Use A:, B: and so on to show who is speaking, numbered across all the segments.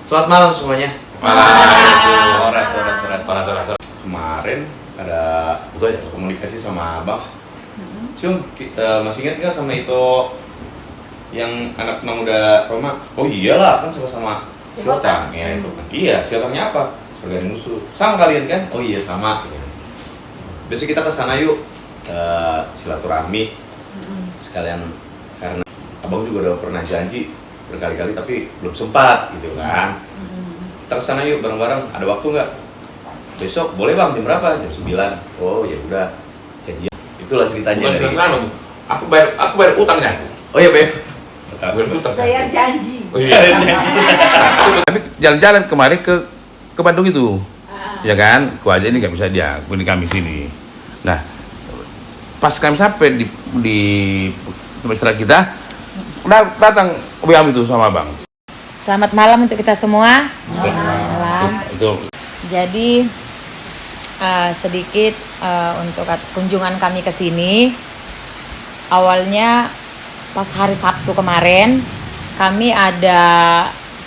A: Selamat malam semuanya.
B: Malam.
A: Soras. Kemarin ada komunikasi sama Abang. Cung, masih ingat nggak sama itu yang anak muda Roma? Oh iyalah, kan sama-sama Siotang. Ya itu kan. Iya, Siotangnya apa? Surga musuh. Sama kalian kan? Oh iya sama. Besok kita ke sana yuk. Silaturahmi sekalian, karena Abang juga udah pernah janji berkali-kali tapi belum sempat gitu kan. Kita kesana yuk bareng-bareng. Ada waktu nggak? Besok boleh Bang, jam berapa? Jam 9. Oh ya udah, janjian. Itulah ceritanya.
B: Bukan dari aku bayar utangnya.
A: Oh iya bayar.
C: Bayar janji.
B: Oh iya. Tapi jalan-jalan kemarin ke Bandung itu. Ya kan? Ku aja ini nggak bisa dia, ini kami sini. Nah, pas kami sampai di tempat istirahat kita, datang WM itu sama Bang.
D: Selamat malam untuk kita semua. Malam.
B: Itu.
D: Jadi sedikit untuk kunjungan kami ke sini. Awalnya pas hari Sabtu kemarin kami ada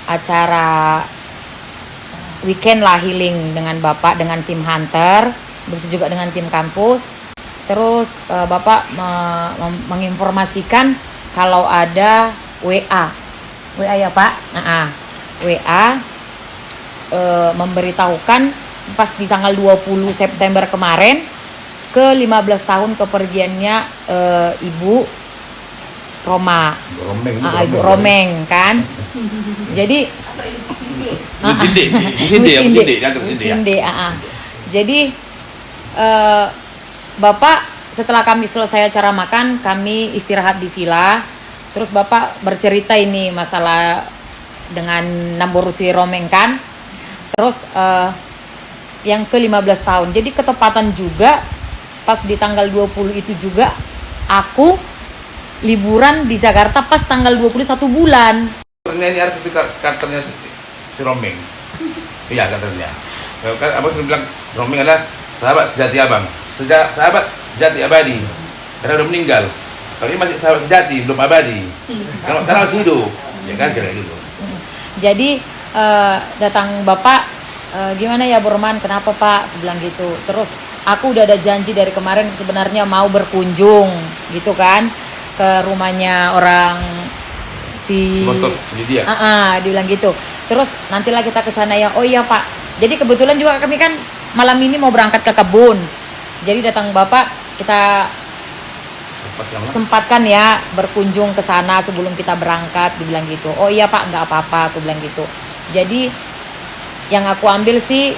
D: acara weekend lah, healing dengan Bapak, dengan tim Hunter, begitu juga dengan tim kampus. Terus Bapak menginformasikan kalau ada WA ya Pak. WA memberitahukan pas di tanggal 20 September kemarin ke 15 tahun kepergiannya Ibu Roma. Ibu Romeng kan. Jadi Sinde. Jadi Bapak setelah kami selesai acara makan, kami istirahat di villa. Terus Bapak bercerita ini masalah dengan Namborusi Romeng kan. Terus yang ke 15 tahun. Jadi ketepatan juga pas di tanggal 20 itu juga aku liburan di Jakarta pas tanggal 21 bulan.
B: Ini arti kartunya si Romeng. Iya kartunya. Kan Abang bilang Romeng adalah sahabat sejati Abang. Sahabat sejati abadi. Karena udah meninggal. Kalau ini masih sahabat sejati, belum abadi. Karena masih hidup. Ya kan kayak gitu.
D: Jadi datang Bapak, gimana ya Borman, kenapa Pak? Aku bilang gitu. Terus aku udah ada janji dari kemarin sebenarnya mau berkunjung gitu kan ke rumahnya orang si
B: Lydia.
D: Dia bilang gitu. Terus nantilah kita ke sana ya. Oh iya Pak. Jadi kebetulan juga kami kan malam ini mau berangkat ke kebun. Jadi datang Bapak, kita sempatkan ya berkunjung ke sana sebelum kita berangkat, dibilang gitu. Oh iya Pak, nggak apa-apa, aku bilang gitu. Jadi yang aku ambil sih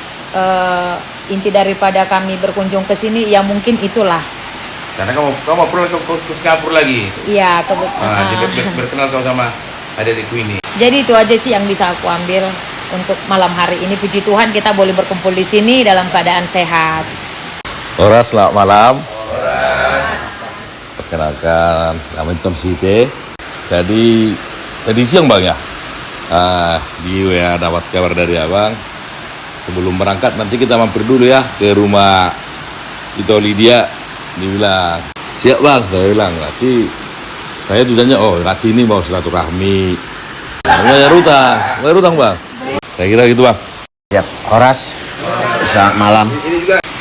D: inti daripada kami berkunjung ke sini ya mungkin itulah.
B: Karena kamu perlu ke Singapura lagi.
D: Iya,
B: jadi berkenal sama adik-adikku ini.
D: Jadi itu aja sih yang bisa aku ambil untuk malam hari ini. Puji Tuhan kita boleh berkumpul di sini dalam keadaan sehat.
E: Horas, selamat malam. Perkenalkan, nama Tom Site. Jadi tadi siang Bang ya, di WA dapat kabar dari Abang. Sebelum berangkat nanti kita mampir dulu ya ke rumah itu Lydia. Dia bilang, siap Bang, saya bilang. Nanti saya tujuannya, nanti ini mau silaturahmi. Bayar utang Bang. Saya kira gitu Bang.
F: Siap, Horas. Selamat malam.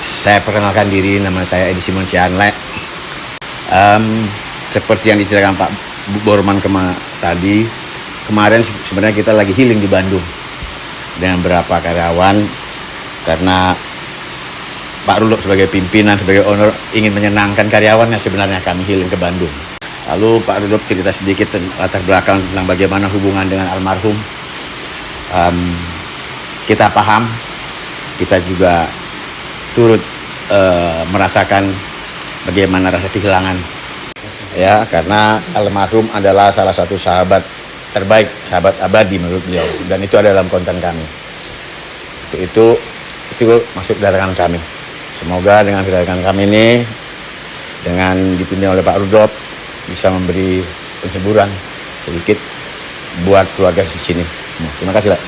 F: Saya perkenalkan diri, nama saya Edi Simon Cianle. Seperti yang diceritakan Pak Borman tadi, kemarin sebenarnya kita lagi healing di Bandung dengan beberapa karyawan karena Pak Rudolf sebagai pimpinan, sebagai owner ingin menyenangkan karyawannya, sebenarnya kami healing ke Bandung. Lalu Pak Rudolf cerita sedikit latar belakang tentang bagaimana hubungan dengan almarhum. Kita paham, kita juga turut merasakan bagaimana rasa kehilangan ya, karena almarhum adalah salah satu sahabat terbaik, sahabat abadi menurut beliau, dan itu ada dalam konten kami. Itu masuk darangan kami. Semoga dengan kedatangan kami ini, dengan dipimpin oleh Pak Rudolf, bisa memberi penghiburan sedikit buat keluarga di sini. Terima kasih Pak.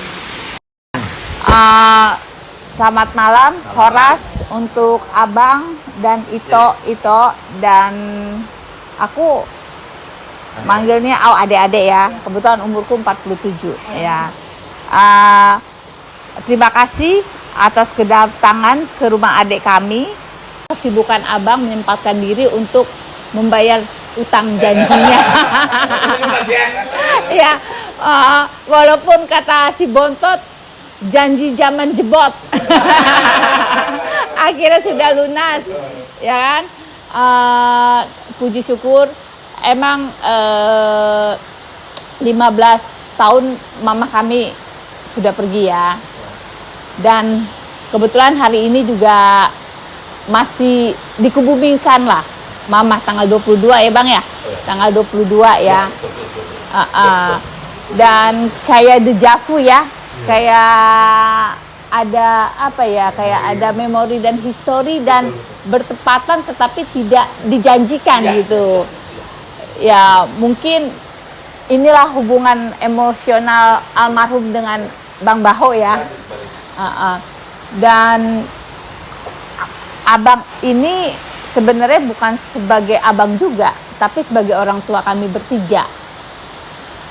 C: Selamat malam, Horas, untuk Abang dan Ito dan aku manggilnya adik-adik ya. Kebetulan umurku 47 ya. Terima kasih atas kedatangan ke rumah adik kami. Kesibukan abang menyempatkan diri untuk membayar utang janjinya. Ya, walaupun kata si Bontot, janji zaman jebot. Akhirnya sudah lunas, ya kan? Puji syukur, emang 15 tahun mama kami sudah pergi ya. Dan kebetulan hari ini juga masih dikebumikan lah mama tanggal 22 ya Bang ya? Tanggal 22 ya. Dan kayak dejavu ya, kayak ada apa ya, kayak ada memori dan histori dan bertepatan tetapi tidak dijanjikan gitu. Ya mungkin inilah hubungan emosional almarhum dengan Bang Baho ya. Dan abang ini sebenarnya bukan sebagai abang juga, tapi sebagai orang tua kami bertiga,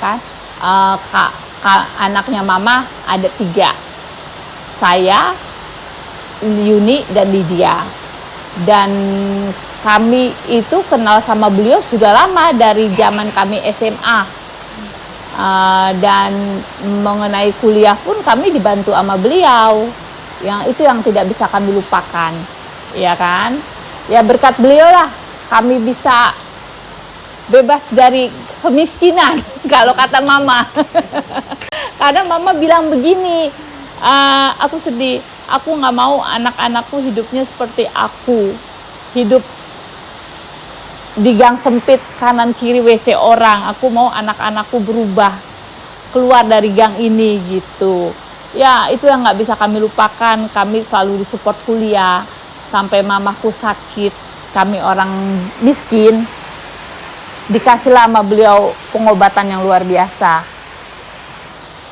C: kan? Anaknya mama ada 3, saya, Yuni, dan Lydia. Dan kami itu kenal sama beliau sudah lama dari zaman kami SMA. Dan mengenai kuliah pun kami dibantu sama beliau. Yang itu yang tidak bisa kami lupakan, ya kan? Ya berkat beliau lah kami bisa bebas dari kemiskinan kalau kata mama. Kadang mama bilang begini, aku sedih, aku nggak mau anak-anakku hidupnya seperti aku, hidup di gang sempit kanan kiri WC orang. Aku mau anak-anakku berubah, keluar dari gang ini gitu. Ya itu yang nggak bisa kami lupakan. Kami selalu disupport kuliah sampai mamaku sakit. Kami orang miskin, dikasihlah sama beliau pengobatan yang luar biasa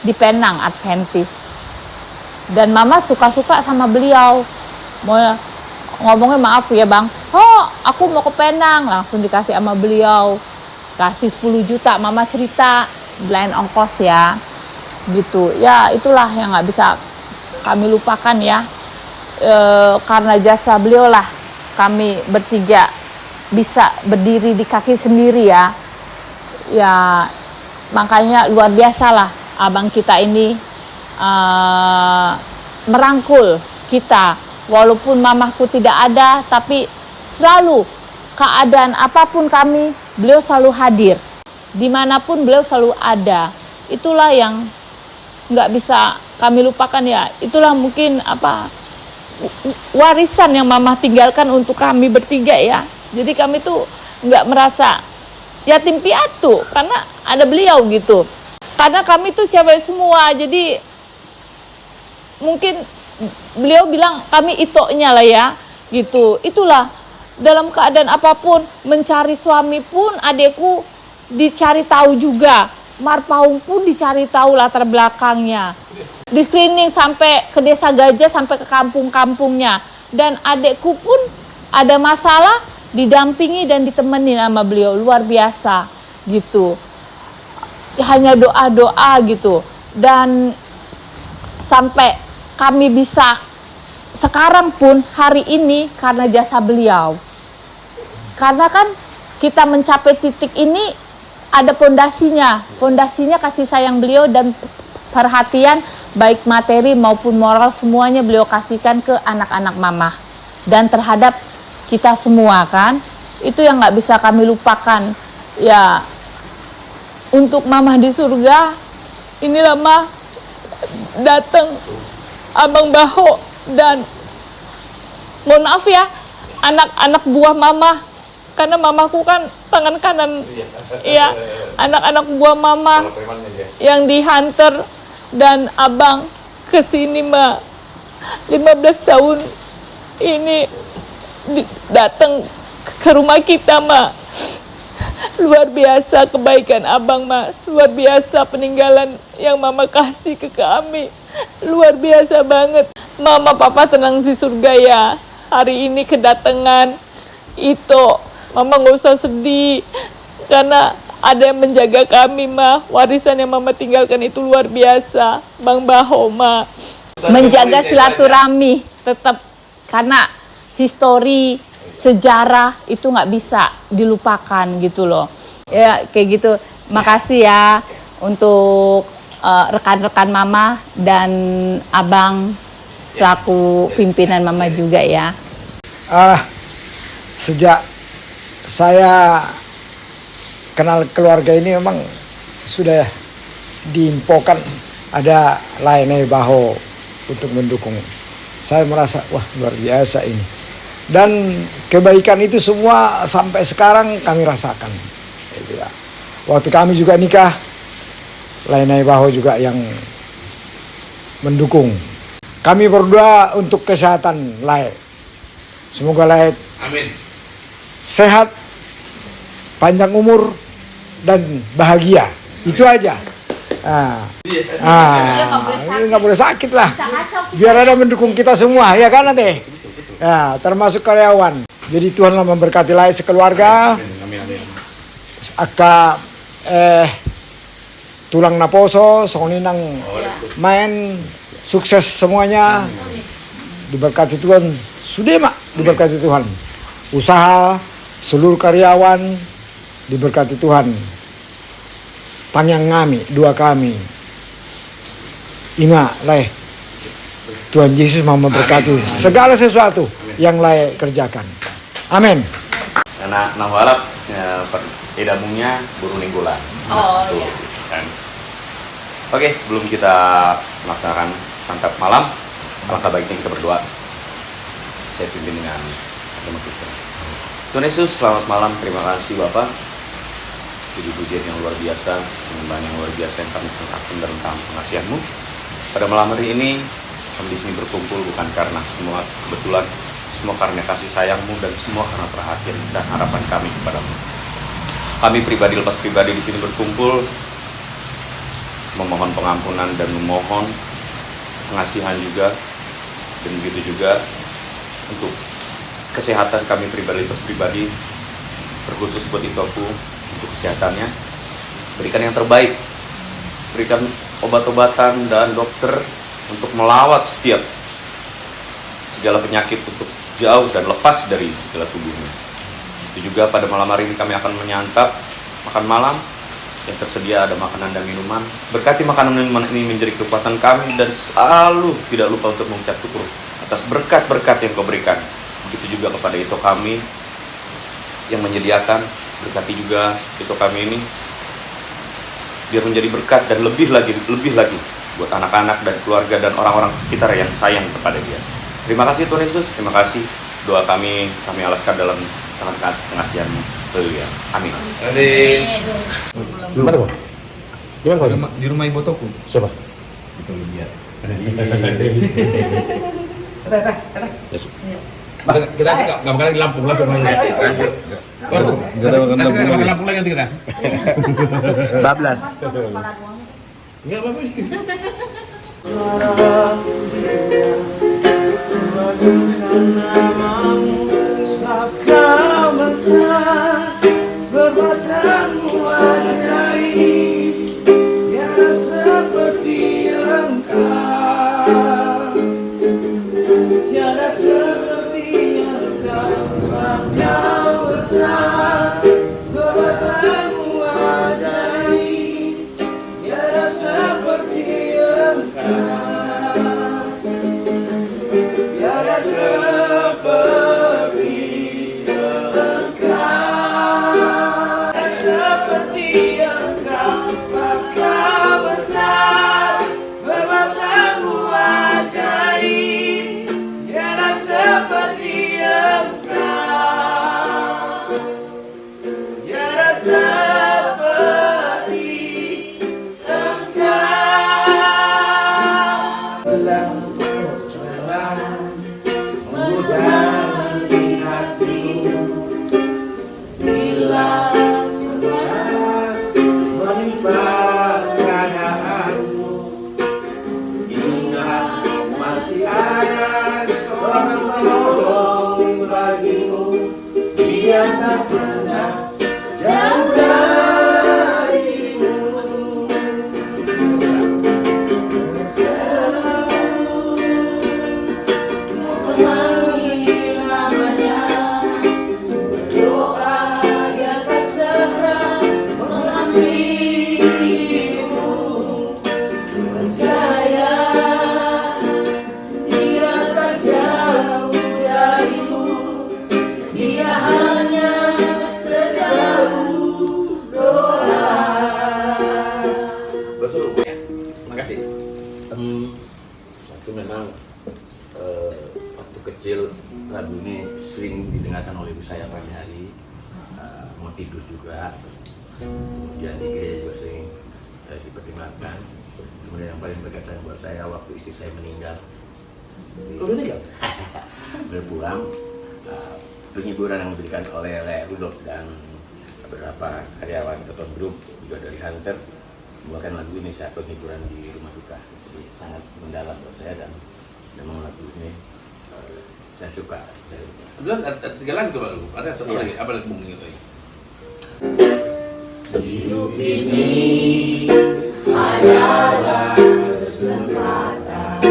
C: di Penang Adventist. Dan mama suka-suka sama beliau. Mau ngomongnya maaf ya Bang, oh aku mau ke Penang, langsung dikasih sama beliau, kasih 10 juta, mama cerita, belain ongkos ya, gitu. Ya itulah yang nggak bisa kami lupakan ya. Karena jasa beliau lah kami bertiga bisa berdiri di kaki sendiri ya. Ya makanya luar biasa lah abang kita ini merangkul kita. Walaupun mamaku tidak ada, tapi selalu keadaan apapun kami, beliau selalu hadir. Dimanapun beliau selalu ada. Itulah yang nggak bisa kami lupakan ya. Itulah mungkin warisan yang mama tinggalkan untuk kami bertiga ya. Jadi kami tuh nggak merasa yatim piatu karena ada beliau gitu. Karena kami tuh cewek semua, jadi mungkin beliau bilang kami itoknya lah ya, gitu. Itulah dalam keadaan apapun, mencari suami pun adekku dicari tahu juga, Marpaung pun dicari tahu latar belakangnya, di screening sampai ke desa Gajah, sampai ke kampung-kampungnya. Dan adekku pun ada masalah didampingi dan ditemani sama beliau, luar biasa gitu. Hanya doa-doa gitu. Dan sampai kami bisa sekarang pun hari ini karena jasa beliau. Karena kan kita mencapai titik ini ada pondasinya. Pondasinya kasih sayang beliau dan perhatian baik materi maupun moral semuanya beliau kasihkan ke anak-anak mama. Dan terhadap kita semua kan. Itu yang nggak bisa kami lupakan. Ya untuk mama di surga, inilah mah datang Abang Baho dan mohon maaf ya anak-anak buah mama, karena mamaku kan tangan kanan ya, anak-anak buah mama yang dihantar dan abang kesini mah 15 tahun ini datang ke rumah kita mah luar biasa. Kebaikan abang mah luar biasa, peninggalan yang mama kasih ke kami luar biasa banget. Mama papa tenang di surga ya. Hari ini kedatangan itu mama nggak usah sedih karena ada yang menjaga kami, Ma. Warisan yang Mama tinggalkan itu luar biasa, Bang Baho, Ma. Menjaga silaturahmi tetap, karena histori, sejarah itu nggak bisa dilupakan gitu loh. Ya kayak gitu. Makasih ya untuk rekan-rekan Mama dan Abang selaku pimpinan Mama juga ya.
G: Sejak saya kenal keluarga ini memang sudah diinfokan ada Lainai Baho untuk mendukung. Saya merasa wah luar biasa ini. Dan kebaikan itu semua sampai sekarang kami rasakan. Gitu ya. Waktu kami juga nikah, Lainai Baho juga yang mendukung. Kami berdoa untuk kesehatan Lai. Semoga Lai
B: Amin.
G: sehat, panjang umur, dan bahagia. Itu aja. Nggak boleh sakit lah. Biar ada mendukung kita semua, ya kan nanti. Ya, termasuk karyawan. Jadi Tuhanlah memberkati Lai sekeluarga. Aka tulang naposo, soninang main sukses semuanya. Diberkati Tuhan. Sudah mak, diberkati Tuhan. Usaha seluruh karyawan diberkati Tuhan. Tangyang ngami, dua kami. Ima, Lai. Tuhan Yesus mau memberkati segala sesuatu yang Lai kerjakan. Amin.
A: Karena Nawalat edamungnya buru ninggulan.
C: Oh iya.
A: Kan? Oke, sebelum kita melaksanakan santap malam, alangkah baiknya kita berdoa. Saya pimpin dengan agama Kristen. Tuhan Yesus, selamat malam. Terima kasih Bapak. Puji-pujian yang luar biasa, penyembahan yang luar biasa yang kami serahkan dalam tangan pengasihan-Mu. Pada malam hari ini, kami di sini berkumpul bukan karena semua kebetulan, semua karena kasih sayang-Mu dan semua karena perhatian dan harapan kami kepadamu. Kami pribadi lepas pribadi di sini berkumpul memohon pengampunan dan memohon pengasihan juga, dan begitu juga untuk kesehatan kami pribadi lepas pribadi, terkhusus buat Itoku untuk kesehatannya. Berikan yang terbaik, berikan obat-obatan dan dokter untuk melawat setiap segala penyakit untuk jauh dan lepas dari segala tubuhnya. Itu juga pada malam hari ini kami akan menyantap makan malam yang tersedia, ada makanan dan minuman. Berkati makanan dan minuman ini menjadi kekuatan kami dan selalu tidak lupa untuk mengucap syukur atas berkat-berkat yang Kau berikan. Begitu juga kepada itu kami yang menyediakan, berkati juga itu kami ini biar menjadi berkat dan lebih lagi buat anak-anak dan keluarga dan orang-orang sekitar yang sayang kepada Dia. Terima kasih Tuhan Yesus, terima kasih. Doa kami alaskan dalam tangan pengasihan-Mu. Haleluya. Amin.
B: Amin.
G: Gimana Bang? Gimana Bang?
H: Di rumah ibu toku.
G: Siapa?
H: Itu lihat.
B: Kita nggak bakal di Lampung lagi. Nggak bakal Lampung lagi nanti kita.
F: Bablas.
B: Nggak apa-apa.
I: Dia tak pernah jauh
F: Satu memang waktu kecil lagu ini sering didengarkan oleh ibu saya pagi hari, mau tidur juga. Kemudian di gereja juga sering diperdengarkan. Kemudian yang paling berkesan buat saya waktu istri saya meninggal. Berpulang, penghiburan yang diberikan oleh Rudolf dan beberapa karyawan Keton Group juga dari Hunter membawakan lagu ini saat penghiburan di rumah duka. Jadi sangat mendalam buat saya dan memang lagu ini saya suka.
B: Bilang ada 3 lagu tuh lagu. Ada satu lagi, apa lagu mungkin lagi?
I: Hidup ini adalah kesempatan.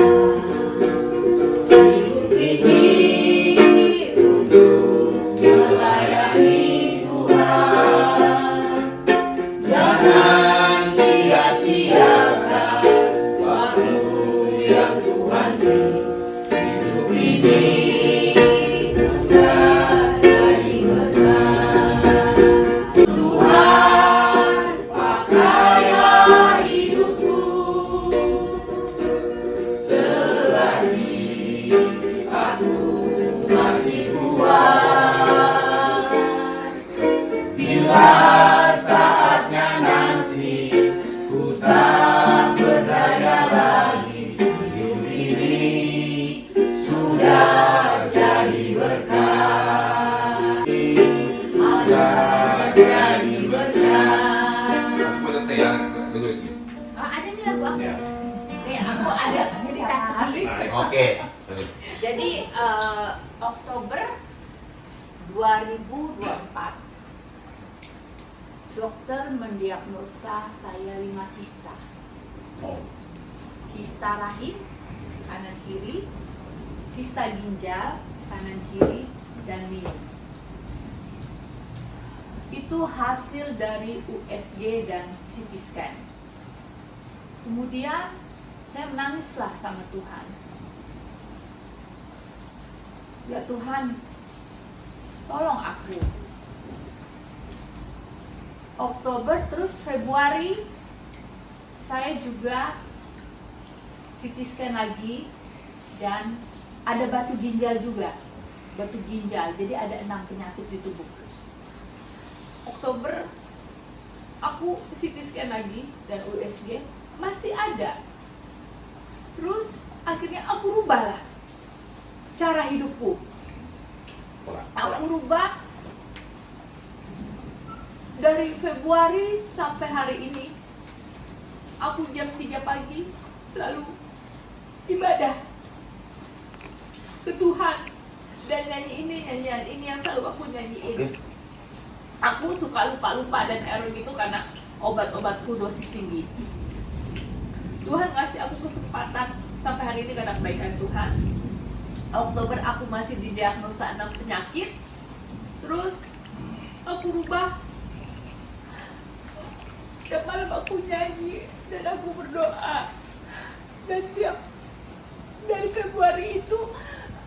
I: Hidup ini untuk melayani Tuhan. Jangan sia-siakan waktu yang Tuhan beri. Hidup ini sudah jadi berkah. Tuhan, pakailah hidupku selagi aku masih kuat. Bila saatnya nanti ku tak berdaya lagi, hidup ini sudah jadi berkah. Sudah jadi berkah.
B: Aku ada yang lagu lagi.
J: Ada nih lagu aku. Nih aku ada cerita sedikit.
B: Oke.
J: Jadi Oktober 2024 dokter mendiagnosa saya 5 kista. Kista rahim kanan kiri, kista ginjal kanan kiri, dan minum. Itu hasil dari USG dan CT scan. Kemudian saya menangislah sama Tuhan. Ya Tuhan, tolong aku. Oktober terus Februari saya juga CT scan lagi dan ada batu ginjal juga. Batu ginjal, jadi ada 6 penyakit di tubuh. Oktober aku CT scan lagi dan USG masih ada. Terus akhirnya aku rubahlah cara hidupku. Aku rubah dari Februari sampai hari ini. Aku jam 3 pagi selalu ibadah ke Tuhan dan nyanyian ini yang selalu aku nyanyiin. Aku suka lupa dan error gitu karena obat-obatku dosis tinggi. Tuhan ngasih aku kesempatan sampai hari ini karena kebaikan Tuhan. Oktober aku masih didiagnosa 6 penyakit. Terus aku rubah. Tiap malam aku nyanyi dan aku berdoa. Dan tiap dari Februari itu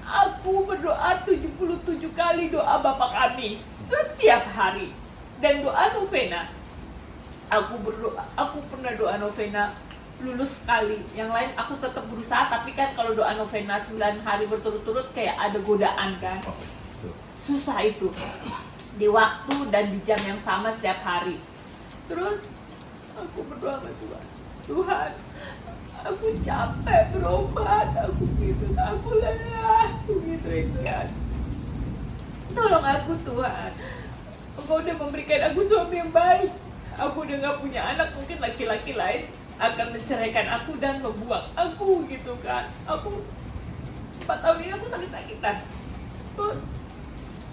J: aku berdoa 77 kali doa Bapa Kami setiap hari. Dan doa novena. Aku berdoa, aku pernah doa novena lulus sekali. Yang lain aku tetap berusaha, tapi kan kalau doa novena 9 hari berturut-turut kayak ada godaan kan. Susah itu. Di waktu dan di jam yang sama setiap hari. Terus aku berdoa sama Tuhan. Tuhan, aku capek berobat, aku lelah, gitu kan. Tolong aku Tuhan. Engkau udah memberikan aku suami yang baik. Aku udah gak punya anak, mungkin laki-laki lain akan menceraikan aku dan membuang aku gitu kan. Aku 4 tahun ini aku sakit-sakitan. Terus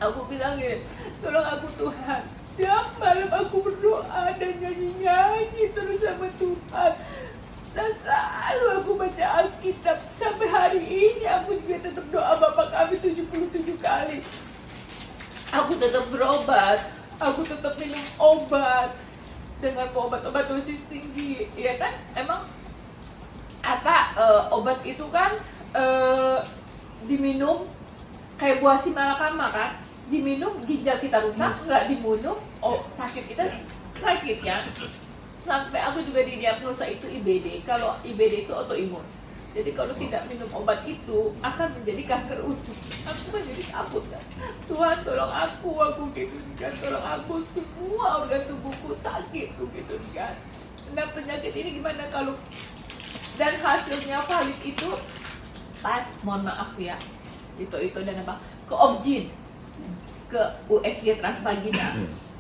J: aku bilang gini, tolong aku Tuhan. Tiap malam aku berdoa dan nyanyi-nyanyi terus sama Tuhan. Dan selalu aku baca Alkitab. Sampai hari ini aku juga tetap doa Bapa Kami 77 kali. Aku tetap berobat. Aku tetap minum obat. Dengan obat-obat dosis tinggi. Ya kan, emang obat itu kan diminum kayak buah simalakama kan. Diminum ginjal kita rusak, nggak diminum sakit kita sakit kan. Sampai aku juga didiagnosa itu IBD. Kalau IBD itu autoimun. Jadi kalau tidak minum obat itu akan menjadi kanker usus. Aku kan jadi takut kan. Tuhan tolong aku gitu kan. Tolong aku, semua organ tubuhku sakit gitu kan. Nah penyakit ini gimana kalau, dan hasilnya valid itu pas, mohon maaf ya, itu dan apa, ke Obgyn, ke USG transvagina.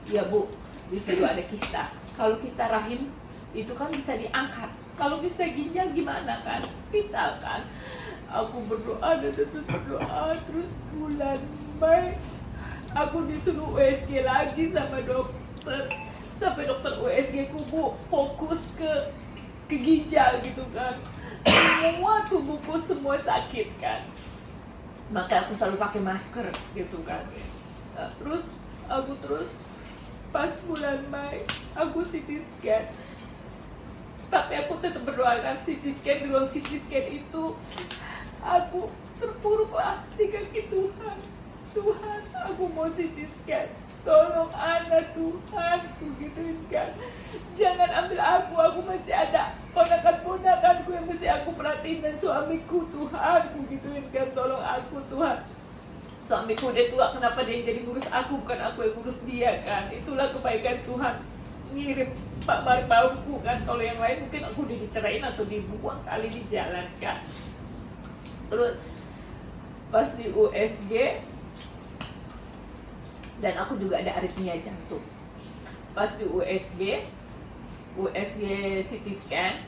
J: Ya Bu, di situ ada kista. Kalau kista rahim itu kan bisa diangkat. Kalau kista ginjal gimana kan? Vital kan? Aku berdoa dan terus berdoa, terus bulan Mei aku disuruh USG lagi sama dokter. Sampai dokter USG ku Bu fokus ke ginjal gitu kan. Semua tubuhku semua sakit kan. Maka aku selalu pakai masker gitu kan. Terus aku pas bulan Mei aku CT scan. Tapi aku tetap berdoa kan, CT scan, di ruang CT scan itu aku terpuruklah di kaki Tuhan. Tuhan, aku mau CT scan. Tolong anak Tuhan, gituin kan. Jangan ambil aku masih ada ponakan-ponakanku yang mesti aku perhatiin, dan suamiku Tuhan, gituin kan. Tolong aku Tuhan. Suamiku dia tua, kenapa dia jadi ngurus aku, bukan aku yang ngurus dia kan. Itulah kebaikan Tuhan. Ngirim Pak Marpaungku kan, kalau yang lain mungkin aku udah dicerain atau dibuang kali di jalan kan. Terus pas di USG, dan aku juga ada aritmia jantung. Pas di USG CT scan,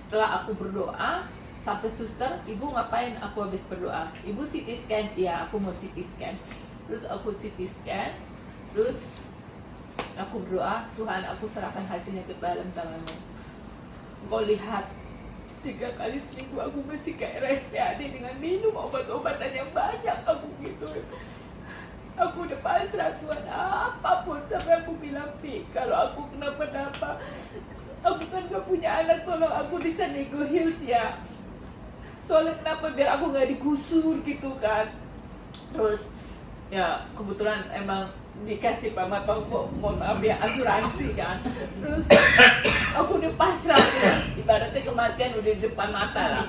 J: setelah aku berdoa sampai suster, ibu ngapain? Aku habis berdoa. Ibu CT scan, ya aku mau CT scan. Terus aku CT scan, terus aku berdoa, Tuhan aku serahkan hasilnya ke dalam tangan-Mu. Engkau lihat 3 kali seminggu aku mesti kayak RSPAD dengan minum obat-obatan yang banyak, aku gitu. Aku udah pasrah Tuhan, apapun, sampai aku bilang, Pi, kalau aku kenapa-napa, aku kan gak punya anak, tolong aku di San Diego Hills ya. Soalnya kenapa, biar aku gak digusur gitu kan. Terus ya kebetulan emang dikasih Pak Marpaungku, mohon maaf ya, asuransi kan. Terus aku udah pasrah ya, ibaratnya kematian udah di depan mata lah.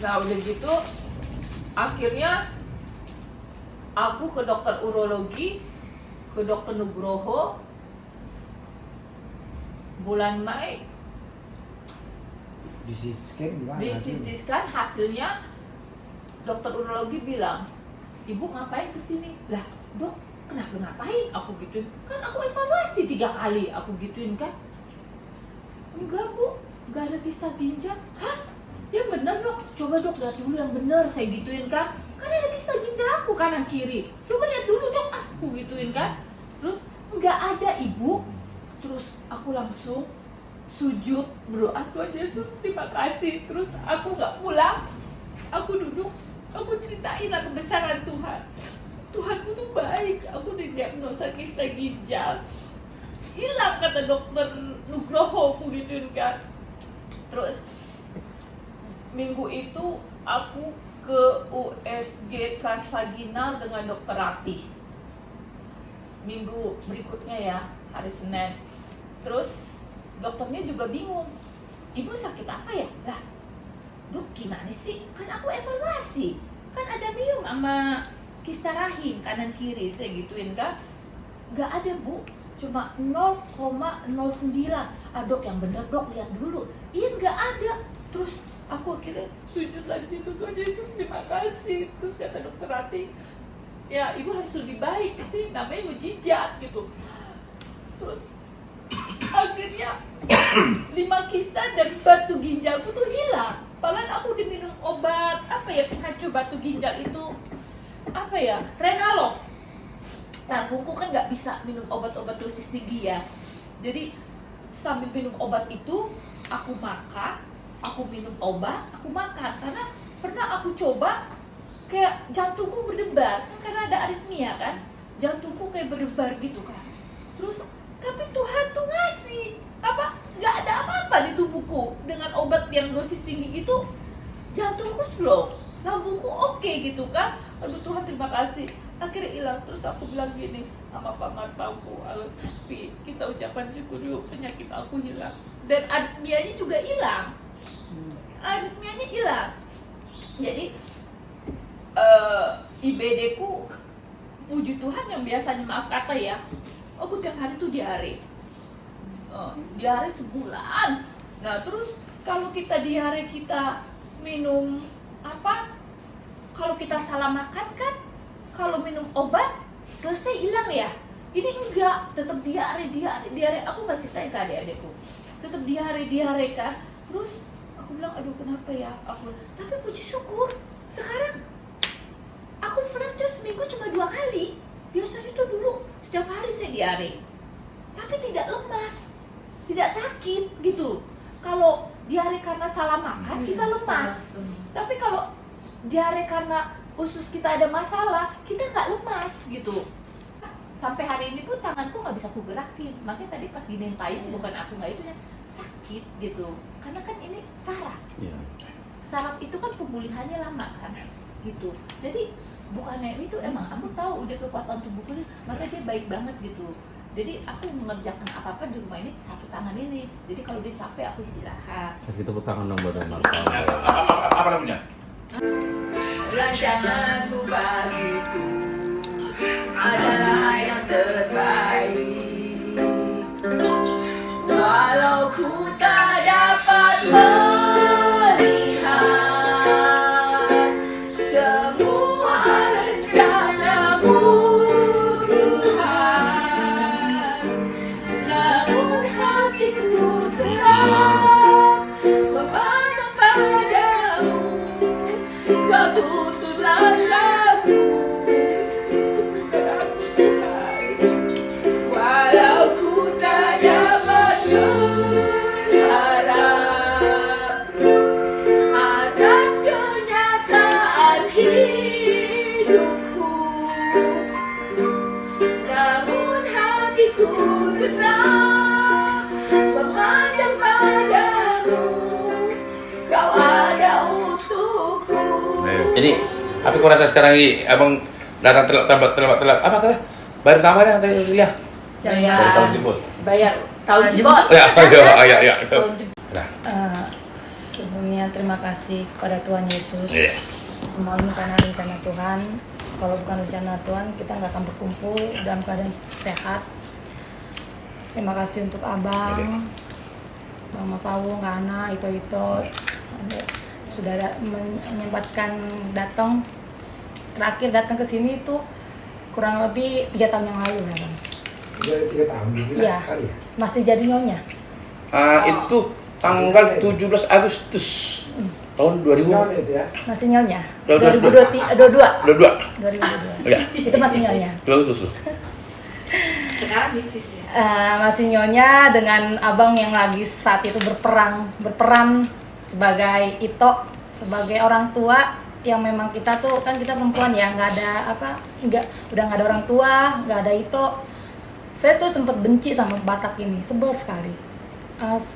J: Nah udah gitu, akhirnya aku ke dokter urologi, ke dokter Nugroho, bulan Mei.
G: Di CT scan gimana?
J: Di CT scan hasilnya dokter urologi bilang, Ibu ngapain kesini? Lah dok, kenapa ngapain? Aku gituin, kan aku evaluasi 3 kali, aku gituin kan. Enggak Bu, gak ada kista ginjal. Hah? Ya bener dok, coba dok lihat dulu yang bener, saya gituin kan. Kan ada kista ginjal aku kanan kiri, coba lihat dulu dok, aku gituin kan. Terus nggak ada Ibu. Terus aku langsung sujud berdoa, Tuhan Yesus terima kasih. Terus aku nggak pulang, aku duduk, aku ceritain lah kebesaran Tuhan. Tuhanku tuh baik, aku didiagnosa kista ginjal, hilang kata dokter Nugroho, aku gituin kan. Terus minggu itu aku ke USG transvaginal dengan dokter Ratih. Minggu berikutnya ya, hari Senin. Terus dokternya juga bingung, Ibu sakit apa ya? Lah dok gimana sih? Kan aku evaluasi, kan ada miom sama kista rahim kanan kiri, saya gituin kan. Gak ada Bu, cuma 0,09. Dok yang bener dok, lihat dulu. Iya gak ada. Terus aku akhirnya sujud lah di situ, Tuhan Yesus terima kasih. Terus kata dokter Rati, ya Ibu harus lebih baik, ini namanya mujizat gitu. Terus akhirnya 5 kista dan batu ginjalku tuh hilang. Padahal aku diminum obat apa ya, penghancur batu ginjal itu apa ya, Renalov. Nah buku kan nggak bisa minum obat-obat dosis tinggi ya. Jadi sambil minum obat itu aku makan, aku minum obat, aku makan. Karena pernah aku coba kayak jantungku berdebar, kan karena ada aritmia kan, jantungku kayak berdebar gitu kan. Terus tapi Tuhan tuh ngasih apa, nggak ada apa-apa di tubuhku. Dengan obat yang dosis tinggi itu jantungku slow, lambungku oke gitu kan. Aduh Tuhan terima kasih, akhirnya hilang. Terus aku bilang gini sama Pak Marpaungku, Pi, kita ucapkan syukur yuk, penyakit aku hilang dan aritmianya juga hilang. Jadi IBD ku, puji Tuhan yang biasanya maaf kata ya, aku tiap hari tuh diare. Diare sebulan. Nah terus kalau kita diare, kita minum apa? Kalau kita salah makan kan, kalau minum obat selesai hilang ya. Ini enggak, tetap diare. Aku nggak ceritain ke adik-adikku, tetap diare kan. Terus aku bilang, aduh kenapa ya? Tapi puji syukur sekarang aku flat tuh seminggu cuma 2 kali. Biasanya tuh dulu setiap hari saya diare, tapi tidak lemas, tidak sakit gitu. Kalau diare karena salah makan kita lemas, tapi kalau diare karena usus kita ada masalah kita nggak lemas gitu. Sampai hari ini pun tanganku nggak bisa aku gerakin. Makanya tadi pas giniin payung, bukan aku nggak itunya, sakit gitu. Karena kan ini saraf. Saraf itu kan pemulihannya lama kan gitu. Jadi bukannya itu, emang aku tahu udah kekuatan tubuhku, makanya dia baik banget gitu. Jadi aku mengerjakan apa-apa di rumah ini satu tangan ini. Jadi kalau dia capek aku istirahat.
H: Kasih tepuk tangan dong buat Omar.
B: Apa lagunya?
J: Rancanganmu bagiku adalah yang terbaik, walau ku tak dapat melihat semua rencanamu Tuhan, namun hatiku tetap memandang padamu. Kau tuntut langkahku, walau ku tak dapat berharap atas kenyataan hidupku, namun hatiku tetap memandang padamu. Kau ada untukku.
B: Jadi, apa kau rasa sekarang ini abang datang terlambat? Apa kata? Bayar kamar yang tadi lihat?
J: Bayar
B: tahun jemput.
J: tahun jebot.
B: Ya. Nah,
D: Sebelumnya terima kasih kepada Tuhan Yesus.
B: Iya.
D: Semua ini karena rencana Tuhan. Kalau bukan rencana Tuhan, kita nggak akan berkumpul dalam keadaan sehat. Terima kasih untuk Abang, Mama Pawung, Ana, Ito, sudah menyempatkan datang. Terakhir datang ke sini itu kurang lebih 3 tahun yang lalu ya Bang.
G: Udah 3 tahun juga
D: Iya.
G: kali ya.
D: Masih jadi nyonya.
B: itu tanggal 17 Agustus tahun 2000.
G: Itu ya.
D: Masih nyonya.
B: 22.
D: 2022.
B: Iya.
D: Itu masih nyonya.
B: 2 Agustus.
J: Sekarang bisnis ya.
D: Masih nyonya dengan abang yang lagi saat itu berperan sebagai Ito, sebagai orang tua yang memang kita tuh kan kita perempuan ya, udah nggak ada orang tua, nggak ada Ito. Saya tuh sempat benci sama Batak ini, sebel sekali.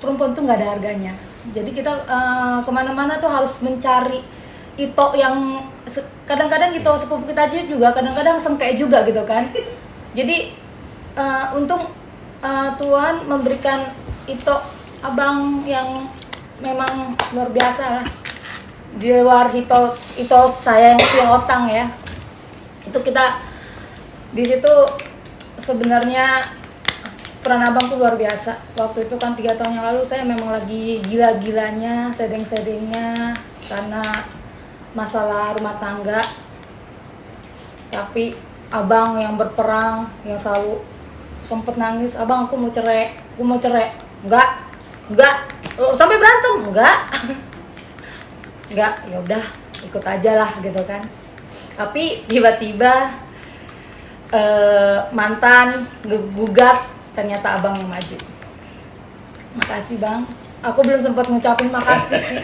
D: Perempuan tuh nggak ada harganya. Jadi kita kemana-mana tuh harus mencari Ito yang kadang-kadang Ito sepupu kita aja juga kadang-kadang sengke juga gitu kan. Jadi untung Tuhan memberikan Ito abang yang memang luar biasa lah. Di luar Ito saya yang si Otang ya. Itu kita di situ sebenarnya peran abang tuh luar biasa. Waktu itu kan 3 tahun yang lalu saya memang lagi gila-gilanya, sedeng-sedengnya karena masalah rumah tangga. Tapi abang yang berperang, yang selalu sempet nangis, abang aku mau cerai. Enggak, sampai berantem, enggak, ya udah ikut aja lah gitu kan. Tapi tiba-tiba mantan gugat, ternyata abang yang maju. Makasih bang, aku belum sempat ngucapin makasih sih.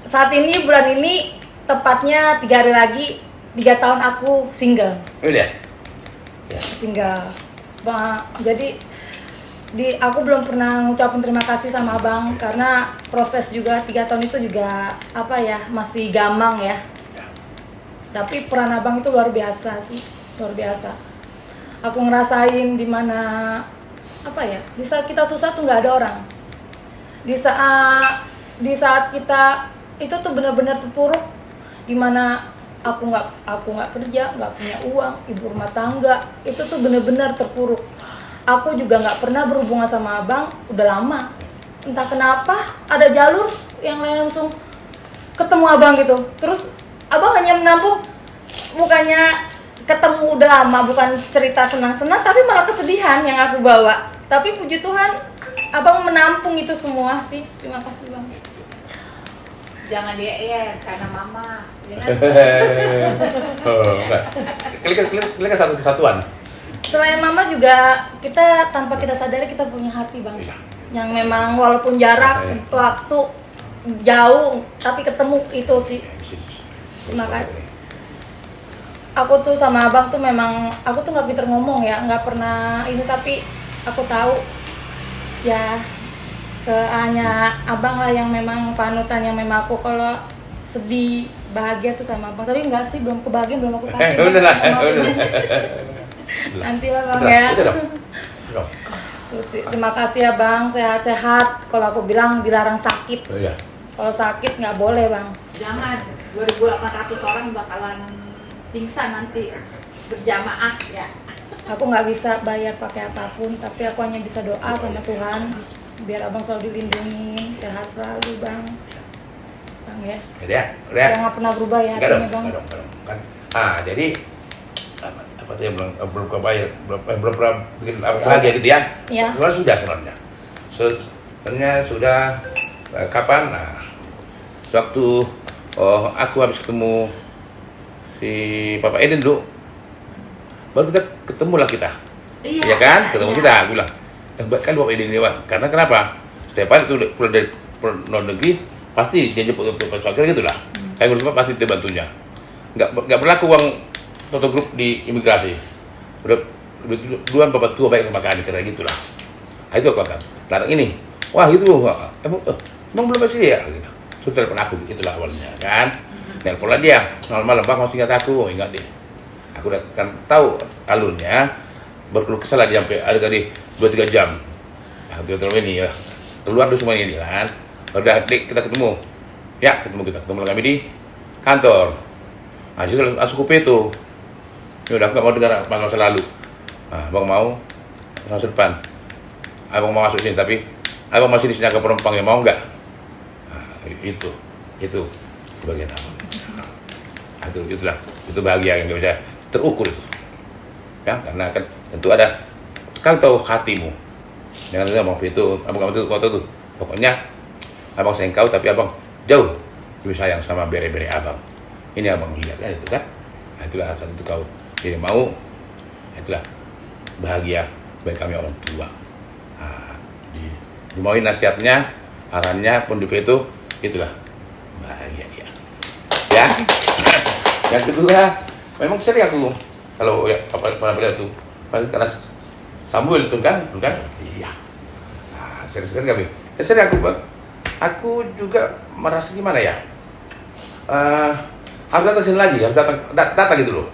D: Saat ini bulan ini tepatnya 3 hari lagi 3 tahun aku single.
B: Udah.
D: Single. Jadi aku belum pernah ngucapin terima kasih sama abang karena proses juga 3 tahun itu juga masih gamang ya. Tapi peran abang itu luar biasa sih, luar biasa. Aku ngerasain dimana di saat kita susah tuh nggak ada orang. Di saat kita
K: itu tuh benar-benar terpuruk, dimana aku nggak kerja, nggak punya uang, ibu rumah tangga, itu tuh benar-benar terpuruk. Aku juga nggak pernah berhubungan sama abang udah lama, entah kenapa ada jalur yang langsung ketemu abang gitu. Terus abang hanya menampung, bukannya ketemu udah lama, bukan cerita senang-senang, tapi malah kesedihan yang aku bawa. Tapi puji Tuhan, abang menampung itu semua sih. Terima kasih bang.
C: Jangan dia karena mama.
B: Klik satu kesatuan.
K: Selain mama juga kita tanpa kita sadari kita punya hati bang. Yang memang walaupun jarak, waktu jauh, tapi ketemu itu sih. Terima kasih. Aku tuh sama abang tuh memang, aku tuh nggak pinter ngomong ya, nggak pernah ini, tapi aku tahu ya hanya abang lah yang memang panutan, yang memang aku kalau sedih bahagia tuh sama abang. Tapi enggak sih, belum kebahagiaan, belum aku kasih.
B: Udah lah.
K: Nanti lah bang ya. Terima kasih ya bang, sehat-sehat. Kalau aku bilang dilarang sakit. Kalau sakit nggak boleh bang.
C: Jangan, 2.800 orang bakalan pingsan nanti berjamaah ya.
K: Aku nggak bisa bayar pakai apapun, tapi aku hanya bisa doa sama Tuhan biar abang selalu dilindungi, sehat selalu bang. Bang ya.
B: Udah.
K: Jangan pernah berubah ya hatinya bang.
B: Kan. Jadi apa tuh yang belum kebayar, belum pernah bikin apa bahagia gitu ya?
K: Iya.
B: Sudah sebenarnya. Sebenarnya sudah kapan? Nah, waktu aku habis ketemu si Papa Eden dulu, baru kita ketemulah kita. Iya kan? Ketemu kita, aku bilang. Kan Bapak Eden ini, Pak. Karena kenapa? Setiap hari itu pulang dari luar negeri, pasti dia jemput ke pagar gitu lah. Kayak gue pasti dia bantunya. Nggak berlaku uang foto grup di imigrasi. Udah duluan Bapak tua baik sama kami, karena gitulah. Nah, itu aku akan. Larang ini, wah itu, emang belum pasti ya? Gitu. So telepon aku, itulah awalnya kan. Teleponlah dia, malam bang masih ingat aku, ingat deh. Aku udah kan tahu alurnya, berkeluh kesal dia sampai ada kali 2-3 jam. Nah, telepon ini ya, keluar dulu semua ini kan. Udah kita ketemu, ya ketemu kami di kantor. Nah, jadi langsung kupe itu. Ya udah nggak mau dengar masa lalu. Nah, abang mau masa depan. Abang mau masuk sini, tapi abang masih di sini agak penumpangnya, mau nggak? Nah, itu bagian abang. Itu bahagia yang nggak bisa terukur itu. Ya, karena kan tentu ada, kau tahu hatimu. Dengan itu abang itu waktu itu. Pokoknya abang sayang kau, tapi abang jauh lebih sayang sama bere-bere abang. Ini abang lihat kan itu kan. Nah, itulah saat itu kau jadi mau. Itulah bahagia bagi kami orang tua. Nah, dimauin nasihatnya, arahannya pun itu, itulah bahagia dia. Ya. Yang kedua, memang sering aku kalau ya apa itu karena Samuel itu kan, iya. Nah, sering kami. Ya sering aku juga merasa gimana ya? Harus datang sini lagi, harus datang gitu loh.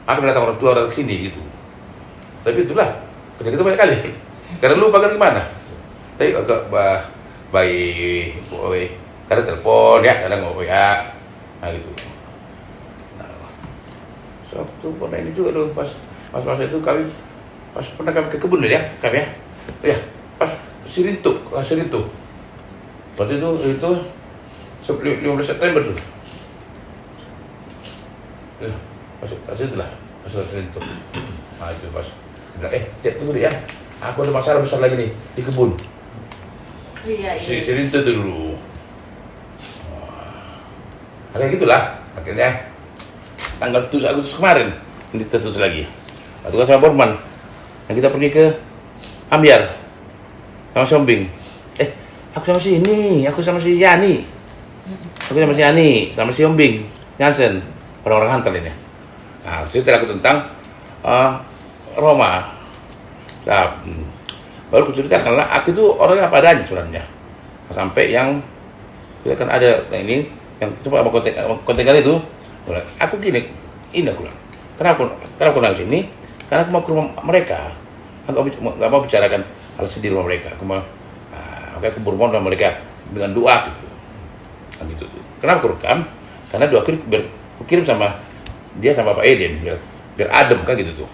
B: Aku datang orang tua datang sini gitu. Tapi itulah kerja kita banyak kali. Karena lupa kan gimana. Tapi agak baik, kadang telepon ya, kadang ngomong ya, nah gitu. Waktu pernah ini juga tuh pas masa itu kami pas pernah kami ke kebun ya kami ya pas Sirintu waktu itu 15 September tuh ya pas itulah pas Sirintu. Nah itu pas bilang ya tunggu deh ya, aku ada masalah besar lagi nih di kebun.
C: Iya.
B: Sirintu tuh dulu. Kayak gitulah akhirnya tanggal 7 Agustus kemarin ini tertutup lagi. Waktu sama Borman yang kita pergi ke Ambyar sama Sombing. Aku sama si ini, aku sama si Yani, aku sama si Yani, sama si Sombing, Jansen, orang-orang hantar ini. Nah, cerita aku tentang Roma. Nah, baru aku ceritakan lah, aku itu orangnya apa adanya sebenarnya. Sampai yang kita kan ada ini yang coba konten kali itu. Aku gini, ini aku bilang, kenapa aku nangis ini? Karena aku mau ke rumah mereka, aku nggak mau bicarakan hal sedih di rumah mereka. Aku bermohon sama mereka dengan doa gitu. Nah, gitu tuh. Kenapa aku rekam? Karena doa aku kirim sama dia sama Pak Eden biar adem kan gitu tuh.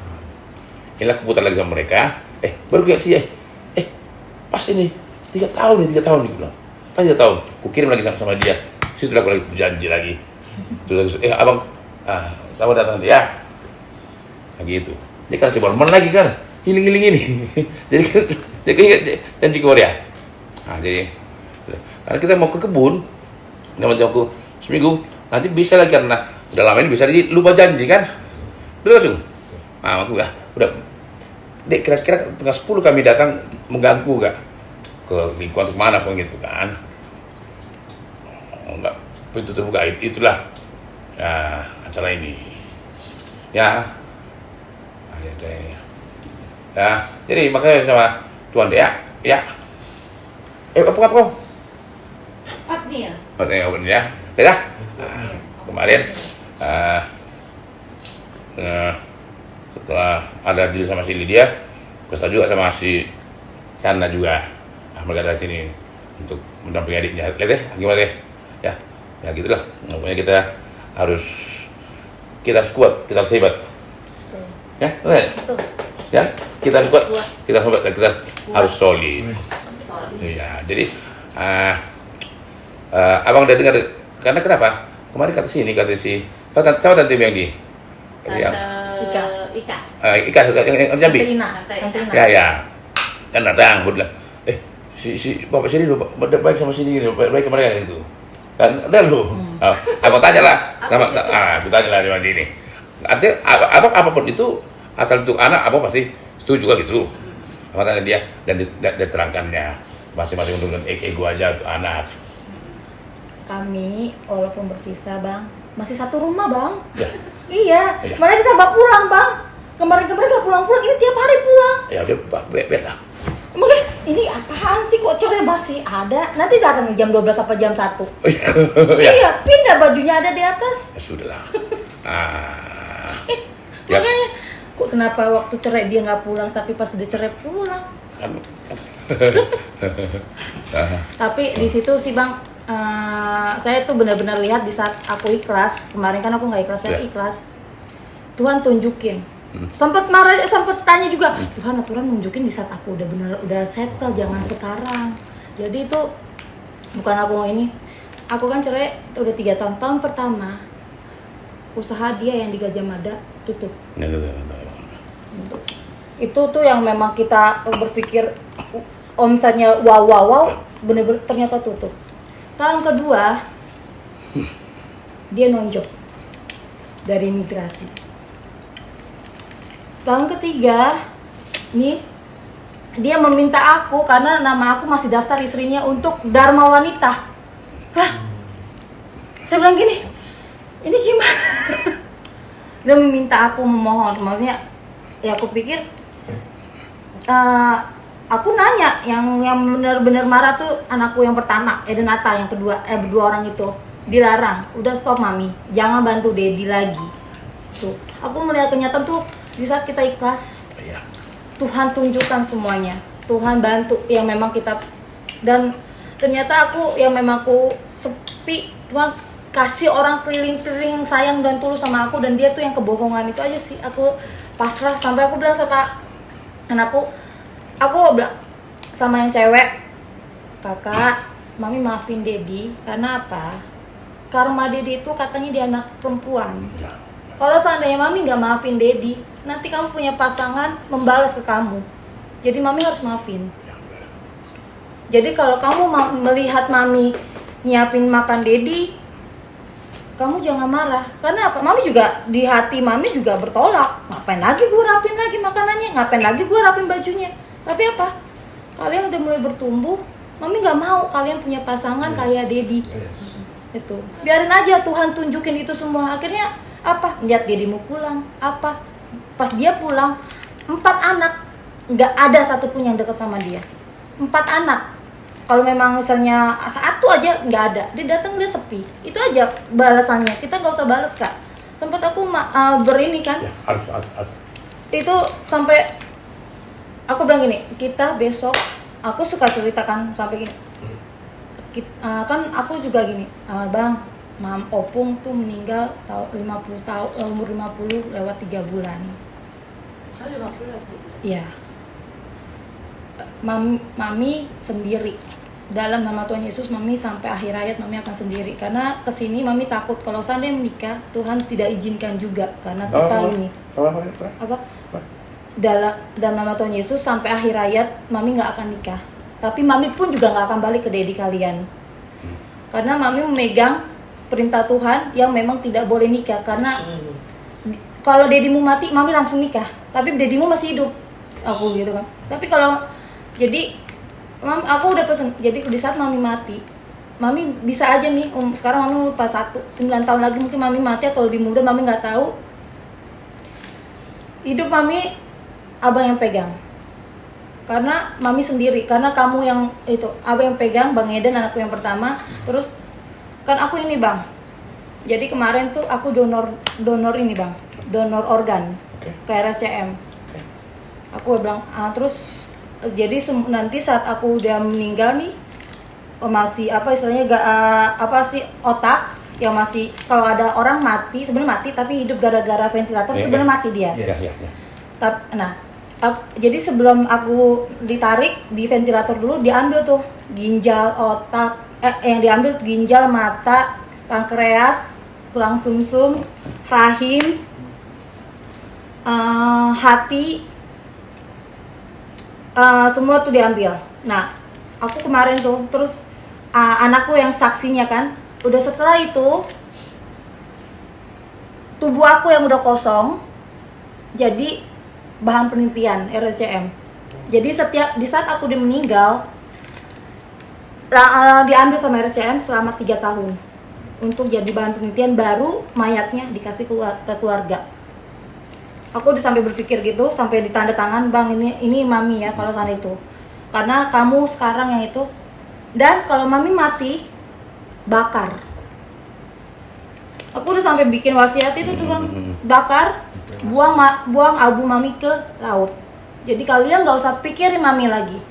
B: Inilah aku putar lagi sama mereka. Baru gue sih pas ini 3 tahun nih gue bilang. Pas 3 tahun. Aku kirim lagi sama dia. Situ aku lagi janji lagi. Terus abang, kamu datang nanti ya. Nah, gitu. Dia kan coba lagi kan, healing ini. Jadi dia ingat janji ke Korea. Nah, jadi karena kita mau ke kebun, namanya aku seminggu, nanti bisa lagi karena udah lama ini bisa lupa janji kan, betul Cung? Nah, aku udah, dek kira-kira tengah 10 kami datang mengganggu gak ke lingkungan kemana pun gitu kan? Enggak, pintu terbuka itulah. Nah, acara ini ya jadi makanya sama Tuhan deh ya apa kau
D: Oatmeal
B: ya dah kemarin setelah ada deal sama si Lydia kesal juga sama si Sana juga mereka dari sini untuk mendampingi adiknya. Lihat deh gimana deh ya gitulah, pokoknya kita harus kuat, kita harus hebat. Ya, betul. Ya, kita harus kuat, kita harus hebat, kita harus solid. Ya, jadi abang udah dengar, karena kenapa? Kemarin kata si sama Tante Biangdi. Ika yang Jambi. Ya. Dan datang, gue bilang, si Bapak sini loh, baik sama sini gini, baik ke mereka gitu. Kan ada lu. Abang tanya lah sama aku tanya lah sama dia ini. Artinya abang apapun itu asal untuk anak abang pasti setuju juga gitu. Abang tanya dia dan diterangkannya masing-masing untuk ego aja untuk anak.
K: Kami walaupun berpisah bang, masih satu rumah bang.
B: Ya.
K: Iya. Mana kita bawa pulang bang. Kemarin-kemarin gak pulang-pulang, ini tiap hari pulang.
B: Ya udah beda.
K: Makanya ini apaan sih kok cerai masih ada? Nanti datang jam 12 apa jam 1. Iya, pindah bajunya ada di atas.
B: Ya sudahlah.
K: Makanya kok kenapa waktu cerai dia nggak pulang tapi pas dia cerai pulang?
B: Kan.
K: Tapi di situ sih bang, saya tuh benar-benar lihat di saat aku ikhlas. Kemarin kan aku nggak ikhlas, saya ikhlas. Tuhan tunjukin. Sempat marah, sempat tanya juga, Tuhan aturan nunjukin di saat aku udah settle, jangan sekarang. Jadi itu bukan aku mau ini. Aku kan cerai udah 3 tahun. Tahun pertama usaha dia yang di Gajah Mada tutup. Itu tuh yang memang kita berpikir omsetnya wow, bener-bener ternyata tutup. Tahun kedua dia nonjok dari migrasi. Tahun ketiga nih dia meminta aku karena nama aku masih daftar istrinya untuk Dharma Wanita. Lah, saya bilang gini, ini gimana? Dia meminta aku memohon, maksudnya ya aku pikir aku nanya yang benar-benar marah tuh anakku yang pertama, Edenata, yang kedua berdua orang itu dilarang, udah stop mami, jangan bantu Dedi lagi. Tuh, aku melihat kenyataan tuh di saat kita ikhlas, Tuhan tunjukkan semuanya, Tuhan bantu yang memang kita, dan ternyata aku yang memang aku sepi, Tuhan kasih orang keliling-keliling yang sayang dan tulus sama aku, dan dia tuh yang kebohongan itu aja sih aku pasrah. Sampai aku bilang sama anakku, aku bilang sama yang cewek, kakak, mami maafin Dedi karena apa? Karma Dedi itu katanya dia anak perempuan. Kalau seandainya mami nggak maafin Dedi, nanti kamu punya pasangan membalas ke kamu. Jadi mami harus maafin. Jadi kalau kamu melihat mami nyiapin makan Dedi, kamu jangan marah. Karena apa? Mami juga di hati mami juga bertolak. Ngapain lagi gue rapin lagi makanannya? Ngapain lagi gue rapin bajunya? Tapi apa? Kalian udah mulai bertumbuh. Mami nggak mau kalian punya pasangan kayak Dedi. Itu. Biarin aja Tuhan tunjukin itu semua. Akhirnya apa? Lihat Dedi mau pulang. Apa? Pas dia pulang, 4 anak, nggak ada satupun yang dekat sama dia. 4 anak. Kalau memang misalnya 1 aja nggak ada, dia datang dia sepi. Itu aja balasannya. Kita nggak usah balas kak. Sempat aku berini kan. Ya, harus. Itu sampai aku bilang gini, kita besok, aku suka ceritakan sampai gini. kan aku juga gini, Bang, Mam Opung tuh meninggal umur 50 lewat 3 bulan.
J: Oh, 50 lagi.
K: Iya. Mami sendiri. Dalam nama Tuhan Yesus, Mami sampai akhir hayat Mami akan sendiri. Karena kesini Mami takut kalau seandainya menikah, Tuhan tidak izinkan juga karena kita ini. Apa? Dalam nama Tuhan Yesus sampai akhir hayat Mami nggak akan nikah. Tapi Mami pun juga nggak akan balik ke daddy kalian. Karena Mami memegang perintah Tuhan yang memang tidak boleh nikah. Karena kalau dedimu mati, Mami langsung nikah. Tapi dedimu masih hidup. Aku gitu kan. Tapi kalau jadi aku udah pesen. Jadi di saat Mami mati, Mami bisa aja nih. Sekarang Mami umur 9 tahun lagi mungkin Mami mati atau lebih muda, Mami nggak tahu. Hidup Mami abang yang pegang. Karena Mami sendiri. Karena kamu yang itu abang yang pegang, Bang Eden anakku yang pertama. Terus kan aku ini Bang. Jadi kemarin tuh aku donor ini Bang. Donor organ ke RSCM. Aku bilang terus jadi nanti saat aku udah meninggal nih masih apa istilahnya otak yang masih, kalau ada orang mati sebenarnya mati tapi hidup gara-gara ventilator sebenarnya mati dia. Jadi sebelum aku ditarik di ventilator dulu diambil tuh ginjal, otak, yang diambil tuh ginjal, mata, pankreas, tulang sumsum, rahim, hati, semua tuh diambil. Nah, aku kemarin tuh terus anakku yang saksinya kan, udah setelah itu tubuh aku yang udah kosong jadi bahan penelitian RSCM. Jadi di saat aku meninggal diambil sama RSCM selama 3 tahun untuk jadi bahan penelitian, baru mayatnya dikasih ke keluarga. Aku udah sampai berpikir gitu, sampai ditanda tangan, Bang ini Mami ya kalau sana itu. Karena kamu sekarang yang itu. Dan kalau Mami mati, bakar. Aku udah sampai bikin wasiat itu tuh Bang, bakar, buang abu Mami ke laut. Jadi kalian nggak usah pikirin Mami lagi,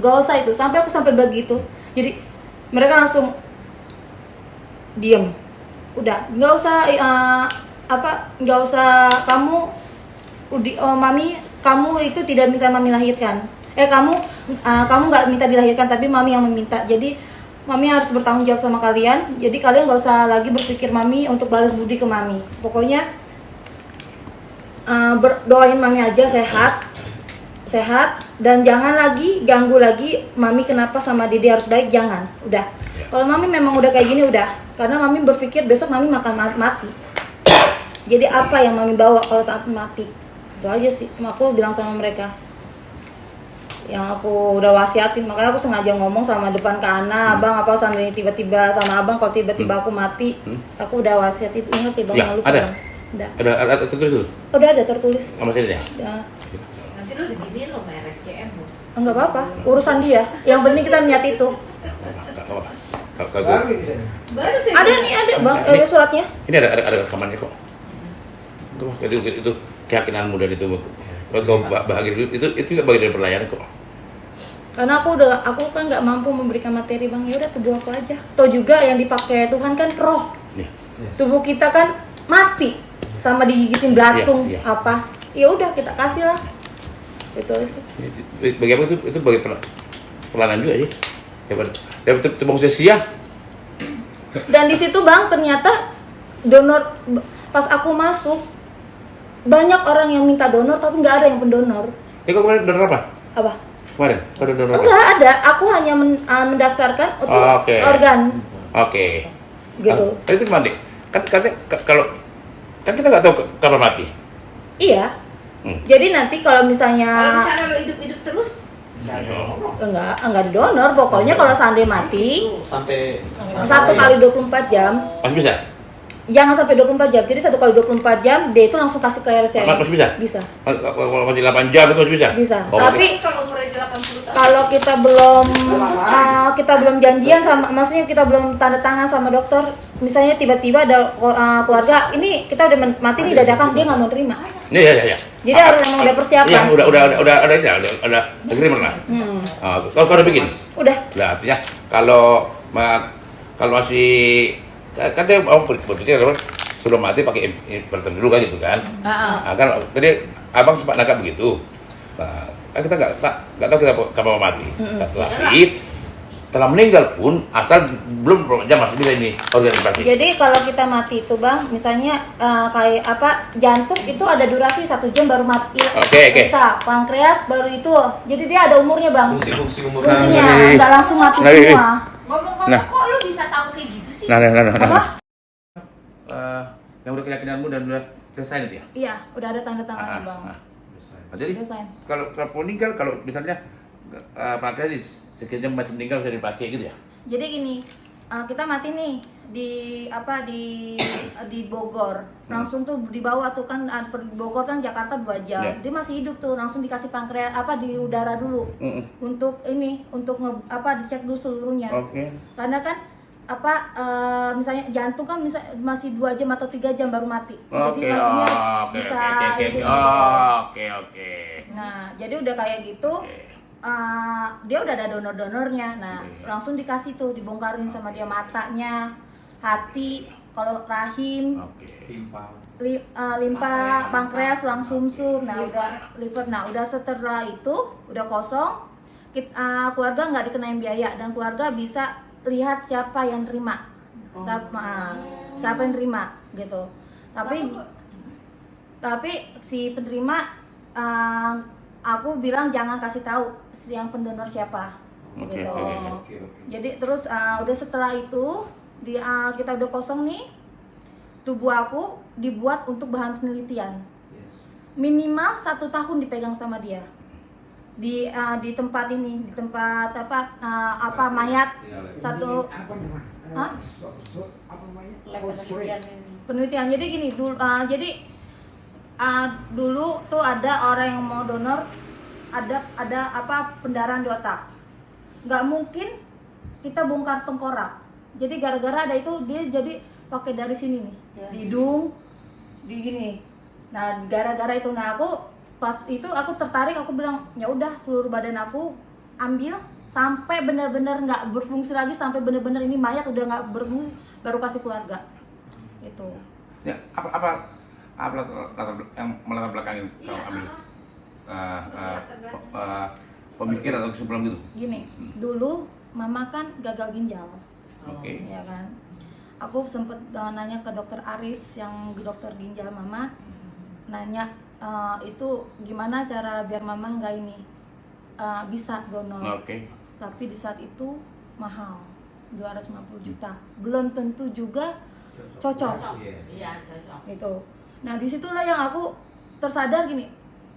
K: nggak usah itu. Sampai aku sampai begitu. Jadi mereka langsung diem. Udah, nggak usah nggak usah kamu. Mami, kamu itu tidak minta Mami lahirkan. Kamu nggak minta dilahirkan, tapi Mami yang meminta. Jadi Mami harus bertanggung jawab sama kalian. Jadi kalian nggak usah lagi berpikir Mami untuk balas budi ke Mami. Pokoknya doain Mami aja sehat, dan jangan lagi ganggu lagi Mami. Kenapa sama Dede harus baik, jangan. Udah. Kalau Mami memang udah kayak gini udah. Karena Mami berpikir besok Mami makan mati. Jadi apa yang Mami bawa kalau saat mati? Itu aja sih, aku bilang sama mereka yang aku udah wasiatin. Makanya aku sengaja ngomong sama depan ke Ana, Abang apa seandainya tiba-tiba sama Abang, kalau tiba-tiba aku mati, aku udah wasiat itu. Ingat ya Bang,
B: ya,
K: lupa
B: ada.
K: Bang.
B: Ada tertulis.
K: Udah ada tertulis.
B: Masih ada ya?
K: Ya.
J: Nanti lu diginiin lo sama RSCM lo.
K: Enggak apa-apa, urusan dia. Yang penting kita niat itu.
J: Baru sih.
K: Ada Bang, ada suratnya.
B: Ini ada rekamannya kok. Itu keyakinanmu dari itu. Kalau kau bahagia itu juga bagian dari pelayanan kok.
K: Karena aku kan nggak mampu memberikan materi Bang. Ya udah tubuh aku aja. Toh juga yang dipakai Tuhan kan roh. Tubuh kita kan mati sama digigitin belatung apa. Ya udah kita kasih lah. Itu sih.
B: Bagi apa itu bagi pelayanan juga sih. Ya betul sia-sia.
K: Dan di situ Bang ternyata donor, pas aku masuk banyak orang yang minta donor tapi nggak ada yang pendonor.
B: Kau kemarin donor apa?
K: Apa?
B: Kemarin kau donor apa?
K: Enggak ada, aku hanya mendaftarkan untuk organ.
B: Oke.
K: Gitu.
B: Itu gimana deh? Kan kalau kita nggak tahu kapan mati.
K: Iya. Jadi nanti kalau misalnya
J: lo hidup-hidup terus
K: enggak didonor, pokoknya kalau seandainya mati
H: sampai
K: 1 kali 24 jam.
B: Masih bisa?
K: Jangan sampai 24 jam. Jadi 1 kali 24 jam dia itu langsung kasih ke RSCM.
B: Masih bisa?
K: Bisa.
B: Kalau masih 8 jam itu masih bisa?
K: Bisa.
B: Oh,
K: tapi
J: kalau umurnya 80 tahun.
K: kalau kita belum janjian sama, maksudnya kita belum tanda tangan sama dokter, misalnya tiba-tiba ada keluarga, ini kita udah mati nih dadakan, dia nggak mau terima.
B: Iya.
K: Jadi harus memang udah persiapan.
B: Iya, udah agreement lah. Kau udah bikin?
K: Udah.
B: Nah, artinya kalau Kalau masih kan dia mau berpikir sebelum mati pakai inverter dulu kan gitu kan. Nah, kan tadi abang sempat nangkap begitu. Nah, kan kita nggak tahu kita kapan mau mati. Tapi setelah meninggal pun asal belum berapa jam masih bisa ini organ dipakai.
K: Jadi kalau kita mati itu bang, misalnya kayak apa jantung itu ada durasi 1 jam baru mati.
B: Oke.
K: Bisa, pankreas baru itu. Jadi dia ada umurnya bang.
A: Fungsinya
K: nggak langsung mati semua.
J: Ngomong-ngomong kok lu bisa tahu kayak gitu sih?
B: Yang udah keyakinanmu dan udah selesai itu ya?
K: Iya, udah ada tanda tangannya bang.
B: Jadi
K: Udah sign.
B: kalau meninggal, kalau misalnya pankreas sekian jam masih meninggal bisa dipakai gitu ya?
K: Jadi gini, kita mati nih di Bogor, langsung tuh dibawa tuh kan Bogor kan Jakarta 2 jam, dia masih hidup tuh, langsung dikasih pankreas di udara dulu untuk dicek dulu seluruhnya. Karena kan misalnya jantung kan masih 2 jam atau 3 jam baru mati, jadi maksudnya bisa hidup. Nah jadi udah kayak gitu. Dia udah ada donor-donornya, nah langsung dikasih tuh, dibongkarin sama dia matanya, hati, kalau rahim, limpa, pankreas, tulang sumsum, nah udah liver, nah udah setelah itu udah kosong, keluarga nggak dikenain biaya dan keluarga bisa lihat siapa yang terima, siapa yang terima gitu, tapi si penerima aku bilang jangan kasih tahu yang pendonor siapa, gitu. Jadi terus udah setelah itu kita udah kosong nih, tubuh aku dibuat untuk bahan penelitian. Minimal 1 tahun dipegang sama dia di tempat ini, di tempat mayat satu. Penelitian. Jadi gini dulu tuh ada orang yang mau donor, ada pendarahan di otak, nggak mungkin kita bongkar tengkorak. Jadi gara-gara ada itu dia jadi pakai dari sini nih, di hidung, di gini. Nah gara-gara itu, nah aku pas itu aku tertarik, aku bilang ya udah seluruh badan aku ambil sampai benar-benar nggak berfungsi lagi, sampai benar-benar ini mayat udah nggak berfungsi, baru kasih keluarga. Itu.
B: Ya, apa yang melatar belakangin kamu ambil pemikiran atau kesimpulan gitu?
K: Gini, dulu mama kan gagal ginjal, ya kan. Aku sempet nanya ke dokter Aris yang dokter ginjal mama, nanya itu gimana cara biar mama nggak ini bisa donor. Tapi di saat itu mahal, 250 juta, belum tentu juga cocok.
I: Iya, cocok.
K: Itu. Nah disitulah yang aku tersadar gini,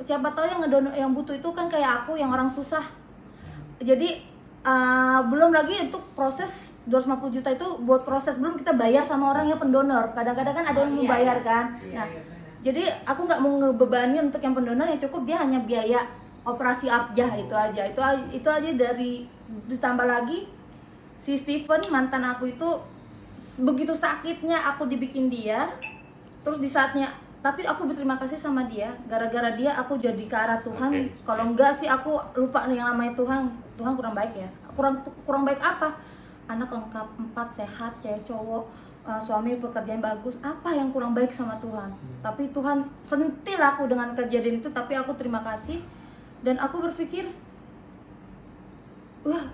K: siapa tahu yang ngedonor, yang butuh itu kan kayak aku yang orang susah. Jadi belum lagi untuk proses 250 juta itu buat proses, belum kita bayar sama orang yang pendonor. Kadang-kadang kan ada yang mau bayar kan. Nah jadi aku nggak mau ngebebani untuk yang pendonor, yang cukup dia hanya biaya operasi abjah itu aja. Itu aja. Dari ditambah lagi si Steven mantan aku itu begitu sakitnya aku dibikin dia. Terus di saatnya, tapi aku berterima kasih sama dia, gara-gara dia aku jadi ke arah Tuhan. Kalau enggak sih aku lupa nih yang namanya Tuhan kurang baik ya. Kurang baik apa? Anak lengkap 4 sehat, cewek cowok, suami pekerjaan bagus, apa yang kurang baik sama Tuhan? Tapi Tuhan sentil aku dengan kejadian itu, tapi aku terima kasih dan aku berpikir, wah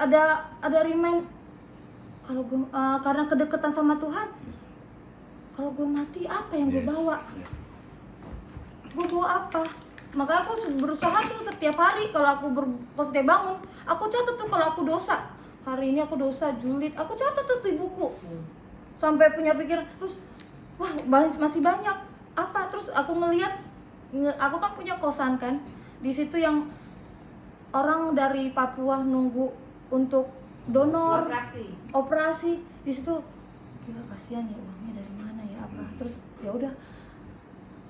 K: ada remind kalau gue karena kedekatan sama Tuhan. Kalau gue mati, apa yang gue bawa? Gue bawa apa? Makanya aku berusaha tuh setiap hari kalau aku setiap bangun, aku catat tuh kalau aku dosa. Hari ini aku dosa julid, aku catat tuh di buku. Sampai punya pikiran, terus wah masih banyak. Apa? Terus aku ngelihat, aku kan punya kosan kan. Di situ yang orang dari Papua nunggu untuk donor, operasi. Di situ gila kasihan ya, uangnya dari mana ya apa. Terus ya udah.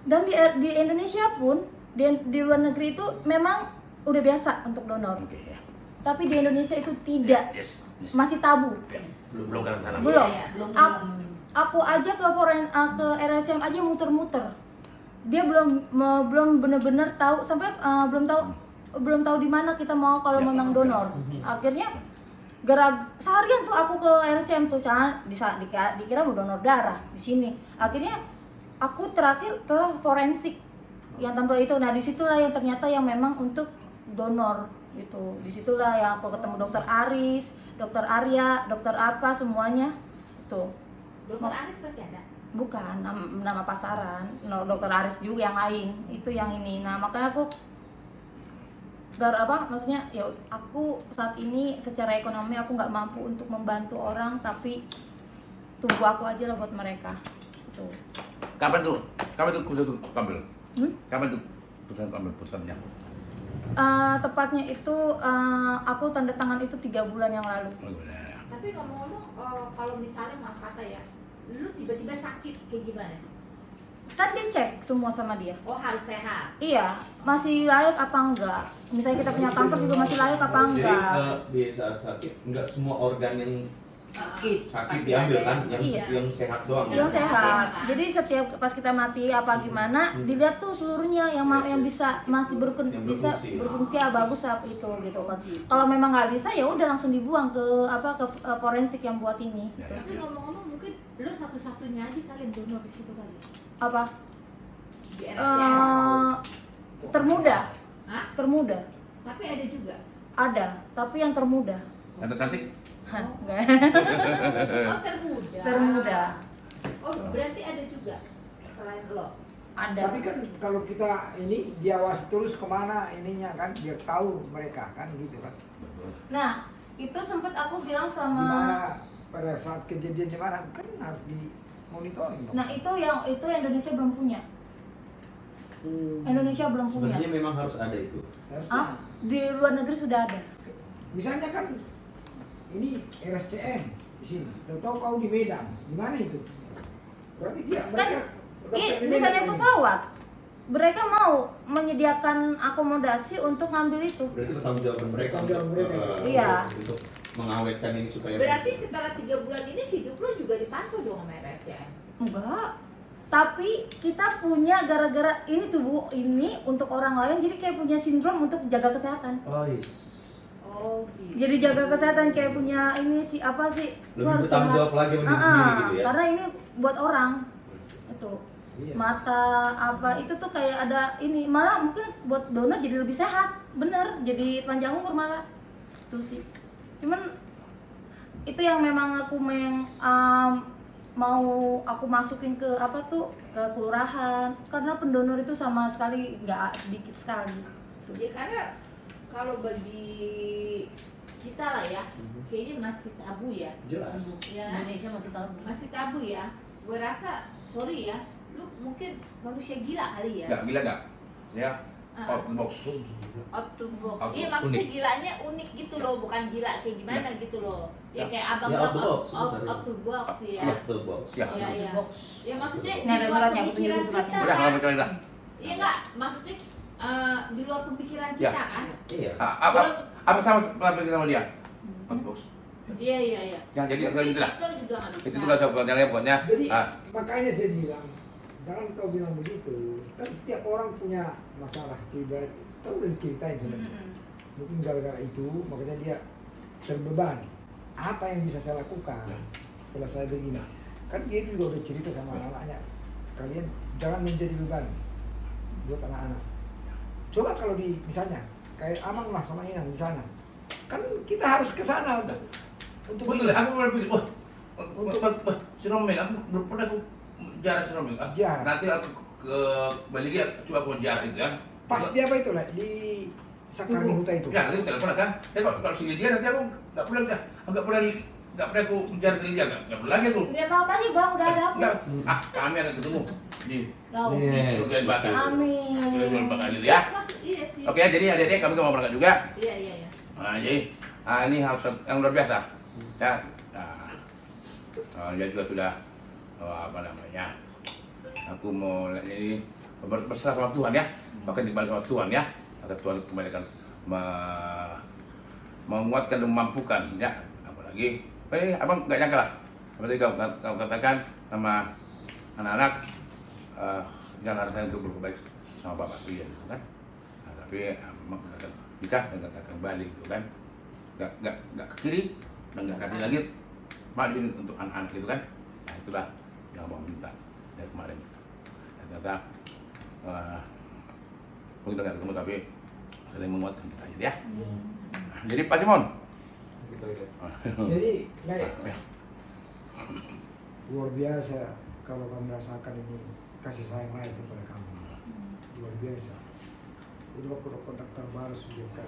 K: Dan di Indonesia pun di luar negeri itu memang udah biasa untuk donor. Tapi di Indonesia itu tidak. Masih tabu.
B: Belum kan sana.
K: Belum. Aku aja ke RSM aja muter-muter. Dia belum benar-benar tahu, sampai belum tahu di mana kita mau kalau memang donor. Akhirnya seharian tuh aku ke RCM tuh, dikira mau donor darah di sini. Akhirnya aku terakhir ke forensik yang tanpa itu. Nah disitulah yang ternyata yang memang untuk donor gitu. Disitulah yang aku ketemu dokter Aris, dokter Arya, dokter apa semuanya tuh.
J: Dokter Aris pasti ada.
K: Bukan nama pasaran, no, dokter Aris juga yang lain, itu yang ini. Nah makanya aku maksudnya ya aku saat ini secara ekonomi aku nggak mampu untuk membantu orang, tapi tunggu aku aja lah buat mereka. Tuh.
B: Kapan tuh keputusan ambil? Kapan tuh putusannya?
K: Tepatnya itu aku tanda tangan itu 3 bulan yang lalu.
J: Tapi ngomong-ngomong, kalau misalnya maaf kata ya, lu tiba-tiba sakit kayak gimana?
K: Kan dicek semua sama dia.
J: Oh harus sehat.
K: Iya, masih layak apa enggak? Misalnya kita punya kanker juga masih layak apa enggak?
A: Jadi di saat sakit nggak semua organ yang
J: Sakit
A: diambil kan,
K: Iya.
A: yang sehat doang.
K: Yang sehat. Jadi setiap pas kita mati apa gimana, dilihat tuh seluruhnya yang bisa masih bisa berfungsi bagus apa itu gitu kan. Kalau memang nggak bisa ya udah langsung dibuang ke forensik yang buat ini.
J: Tapi ngomong-ngomong mungkin lu satu-satunya aja kalian donor di situ kali.
K: Apa?
J: Di RSCM.
K: Termuda.
J: Hah?
K: Termuda.
J: Tapi ada juga.
K: Ada, tapi yang termuda.
B: Yang tercantik?
K: Enggak.
J: Oh termuda.
K: Termuda.
J: Oh berarti ada juga selain lo.
K: Ada.
G: Tapi kan kalau kita ini diawasi terus kemana ininya kan, biar tahu mereka kan gitu kan.
K: Nah, itu sempat aku bilang sama
G: Gimana pada saat kejadian gimana kan harus di monitoring dong.
K: Nah, itu yang Indonesia belum punya. Indonesia belum punya.
A: Sebenarnya memang harus ada itu.
G: Seharusnya.
K: Di luar negeri sudah ada.
G: Misalnya kan ini RSCM di sini, tahu kau di Medan, di mana itu? Berarti mereka
K: Bisa naik pesawat. Mereka mau menyediakan akomodasi untuk ngambil itu.
A: Berarti bertanggung jawaban mereka.
K: Iya.
A: Untuk mengawetkan ini supaya.
J: Berarti setelah 3 bulan ini hidup lo juga dipantau dong sama RSCM?
K: Enggak. Tapi kita punya gara-gara ini tubuh ini untuk orang lain, jadi kayak punya sindrom untuk jaga kesehatan.
J: Oh gitu.
K: Jadi jaga kesehatan kayak punya ini
A: Lebih bertanggung jawab lagi sama diri sendiri gitu ya.
K: Karena ini buat orang itu
G: Iya.
K: mata apa itu tuh kayak ada ini, malah mungkin buat donor jadi lebih sehat, bener, jadi panjang umur malah itu sih. Cuman itu yang memang aku mau aku masukin ke ke kelurahan, karena pendonor itu sama sekali nggak, sedikit sekali.
J: Ya karena kalau bagi kita lah ya, kayaknya masih tabu ya.
A: Jelas.
J: Ya.
K: Indonesia masih tabu.
J: Masih tabu ya. Gue rasa, sorry ya, lu mungkin manusia gila kali ya.
B: Enggak, gila enggak? Ya. Out the box.
J: Out the box.
B: Out the
J: Iya
B: box,
J: maksudnya
B: unik.
J: gilanya unik gitu loh, bukan gila kayak gimana gitu loh. Ya kayak abang
A: Ya, out the box,
J: out
A: benar.
J: the box ya.
A: Out the box.
B: Ya.
J: Iya iya. Ya maksudnya
K: Ini ada
J: di luar
K: suratnya, aku
J: pemikiran
K: tunjukin suratnya.
J: kita
B: Udah,
J: kan.
B: kalau mereka udah.
J: Iya enggak, maksudnya di luar pemikiran
B: Ya.
J: kita kan.
A: Iya.
B: Apa sama pelabur sama dia? Out the box.
J: Iya iya iya.
B: Ya, jadi
J: Mungkin
B: gitu lah.
J: itu juga nggak bisa.
B: Itu juga saya pokoknya.
G: Jadi makanya saya bilang, jangan kau bilang begitu. Kan setiap orang punya masalah pribadi, kau udah diceritain sebenarnya. Mungkin gara-gara itu makanya dia terbeban. Apa yang bisa saya lakukan setelah saya begini? Kan dia juga udah cerita sama anak-anaknya. Kalian jangan menjadi beban buat anak-anak. Coba kalau misalnya kayak Amang lah sama Inang di sana, kan kita harus ke sana untuk
B: Betul, aku pernah pikir, wah, si Romel, aku belum pernah aku jarah si Romel.
G: Jarah.
B: Nanti aku ke Bali dia, coba aku jarah itu ya.
G: pas di apa itu lah di Sakarni Huta itu.
B: Ya, nanti telepon kan. Saya kalau si Lydia nanti aku nggak pernah aku jarah Lydia, nggak perlu lagi aku.
K: Nggak tahu tadi bang, udah ada aku.
B: Nggak, kami akan ketemu di
K: Tahu.
B: surga bakal.
K: Amin.
B: Surga bakal ya.
J: Maksud iya sih.
B: Oke, jadi adik-adik kami mau berangkat juga.
J: Iya iya iya.
B: Nah, jadi ini harus yang luar biasa. Ya, dia juga sudah apa namanya? Aku mau ini berserah sama Tuhan ya, bahkan dibalik sama Tuhan ya, agar Tuhan kembali akan menguatkan dan memampukan ya. Apalagi, abang nggak nyangka lah. Seperti kau katakan sama anak-anak, jangan harus untuk berbuat baik sama bapak dia, gitu kan? Nah, tapi abang akan nikah dan akan kembali, gitu kan? Nggak ke kiri, dan nggak kasih lagi margin untuk anak-anak gitu kan. Nah itulah yang abang minta dari kemarin. Dan ternyata kita nggak ketemu tapi saling menguatkan kita aja ya. Nah, jadi Pak Simon.
G: Jadi luar biasa kalau kami rasakan ini kasih sayang lain kepada kamu. Luar biasa. Itu waktu daftar baru sudah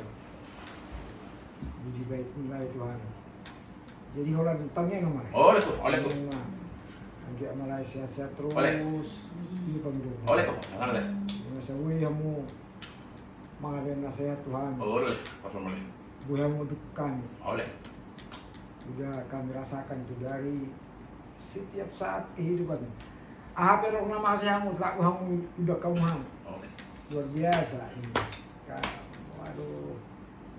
G: puji baik nilai Tuhan. Jadi orang tentangnya nggak mana?
B: Oleh tuh.
G: Anggi amalai sehat-sehat terus. Ini pemilu.
B: Oleh kok, jangan deh.
G: Masa gue kamu mengadakan nasihat Tuhan.
B: Oleh, pasal boleh.
G: Gue kamu untuk kami.
B: Oleh.
G: Sudah kami rasakan itu dari setiap saat kehidupan. Apa yang nama kamu telah kamu udah kamu luar biasa ini. Waduh.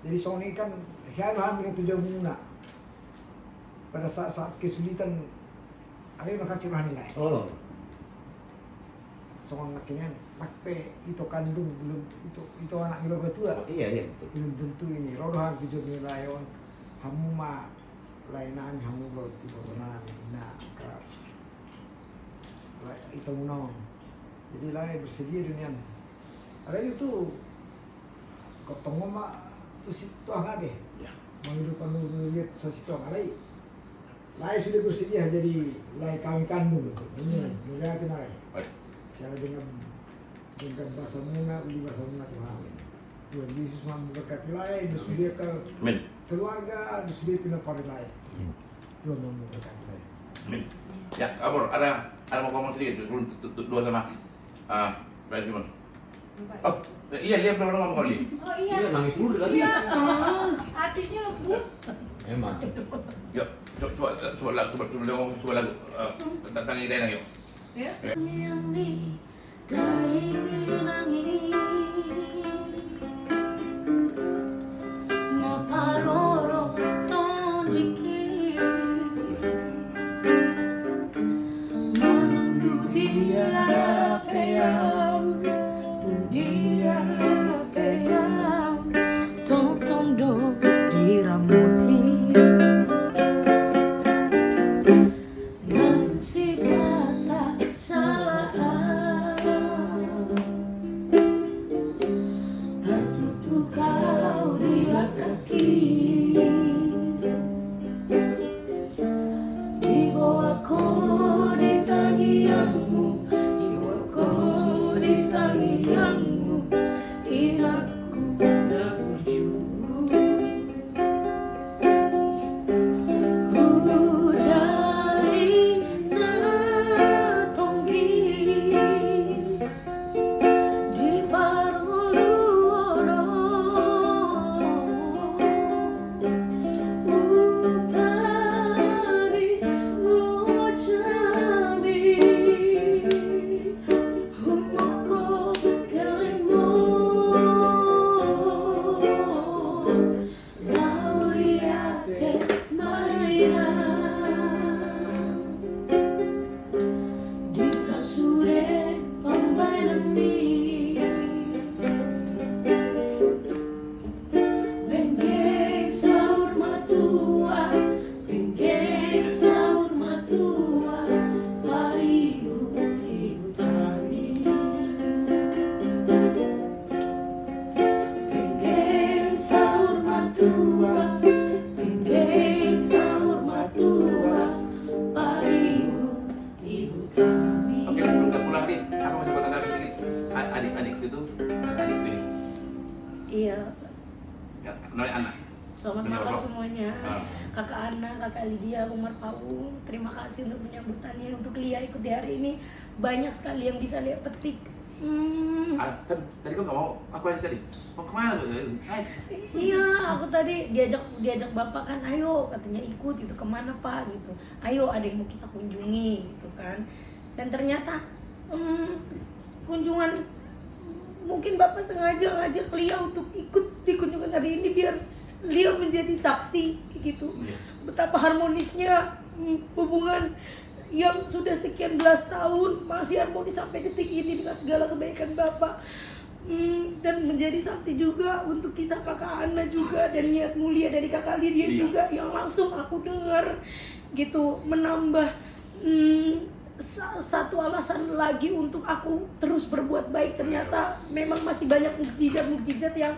G: Jadi Sony kan hampir 7 bulan. Pada saat kesulitan ada yang kasih nilai.
H: Oh.
G: Soal akhirnya pakai itu kandung belum itu anak gila betul.
H: Iya betul.
G: Belum tentu ini. Rodohan 7 nilai on hamuma lainan hamu lo itu benar. Nah, itu menang. Jadi lah bersedia dunia. Ada itu ketemu mak tu situ angkat deh.
B: Ya.
G: Menghidupkan lihat situ angkat. Lai sudah bersedia jadi lai kami kandung itu. Ini mudah hati nalai. Saya dengan bahasa Muna, bahasa Muna Tuhan. Tuhan Yesus memberkati lai, disediakan keluarga, disediakan pada lai. Tuhan memberkati lai.
B: Amin. Ya, Abor, ada mau ngomong sedikit dua sama Pak Simon. Oh, iya dia belum ngomong kali.
K: Oh iya.
H: Iya nangis dulu tadi.
K: Iya. Hatinya lembut.
H: Emang.
B: Yuk, coba lagu tentang ide nang yuk.
K: Ya.
J: Selamat malam semuanya. Kakak Ana, Kakak Lydia, Umar Paung, terima kasih untuk penyambutannya. Untuk Lia ikut di hari ini, banyak sekali yang bisa Lia petik.
B: Tadi kau nggak mau apa aja tadi? Mau kemana tuh?
J: Iya, aku tadi diajak bapak kan, ayo katanya ikut itu kemana pak gitu. Ayo ada yang mau kita kunjungi gitu kan. Dan ternyata kunjungan mungkin bapak sengaja ngajak Lia untuk ikut di kunjungan hari ini biar Lia menjadi saksi gitu. Betapa harmonisnya hubungan yang sudah sekian belas tahun masih harmonis sampai detik ini dengan segala kebaikan bapak. dan menjadi saksi juga untuk kisah kakak Ana juga, dan niat mulia dari kakak Lydia juga yang langsung aku dengar gitu, menambah satu alasan lagi untuk aku terus berbuat baik. Ternyata memang masih banyak mukjizat yang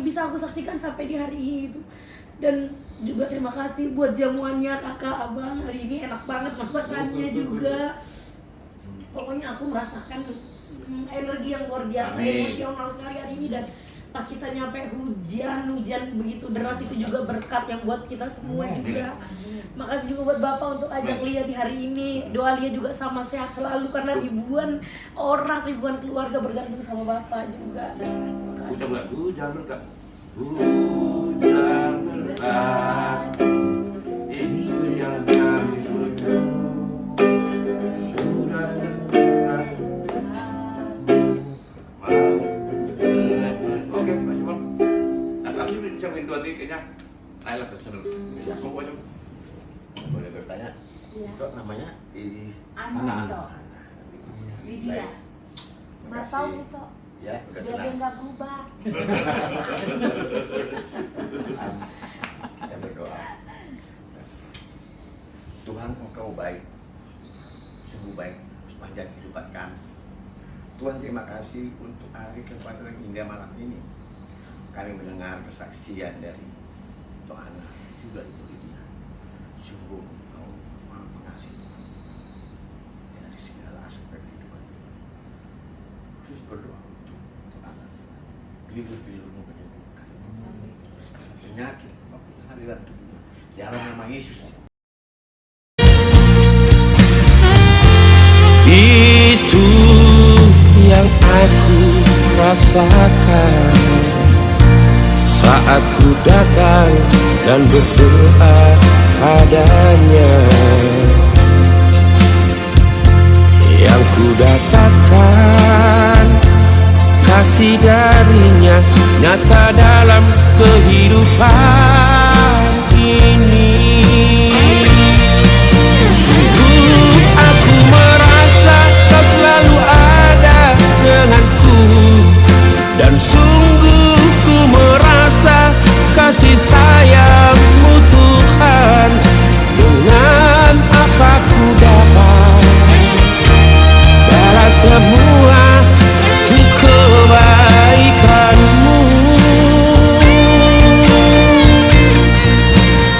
J: bisa aku saksikan sampai di hari ini gitu. Dan juga terima kasih buat jamuannya kakak abang, hari ini enak banget masakannya juga. Pokoknya aku merasakan energi yang luar biasa, emosional sekali hari ini. Dan pas kita nyampe hujan begitu deras, itu juga berkat yang buat kita semua juga. Makasih juga buat Bapak untuk ajak Lia di hari ini. Doa Lia juga sama sehat selalu, karena ribuan orang, ribuan keluarga bergantung sama Bapak juga.
B: Hujan berkat. Hujan berkat. Itu yang kami butuh. Sudah bergerak. Oke, Pak Simon. Asli bisa main 2 3 kayaknya. Ayolah ke sana. Ya, pokoknya.
F: Boleh bertanya? Itu namanya
C: Ana. Lydia. Nggak tahu itu.
F: Ya, udah
C: Dia
F: tenang.
C: nggak berubah.
F: Kita berdoa. Tuhan, Engkau baik, sungguh baik sepanjang kehidupan kami. Tuhan, terima kasih untuk hari kesempatan yang indah malam ini. Kami mendengar kesaksian dari Ana juga Ibu Lydia. Sungguh Engkau Maha Pengasih dari segala aspek kehidupan. Khusus berdoa untuk Ana. Bibir-bibirmu menyembuhkan segala penyakit apapun yang ada dalam tubuhnya. Dalam nama Yesus.
L: Itu yang aku rasakan saat ku datang dan berdoa padanya. Yang ku dapatkan kasih darinya nyata dalam kehidupan ini. Sungguh aku merasa kau selalu ada denganku, dan sungguh ku merasa kasih sayangmu Tuhan. Dengan apa ku dapat balas semua untuk kebaikanmu.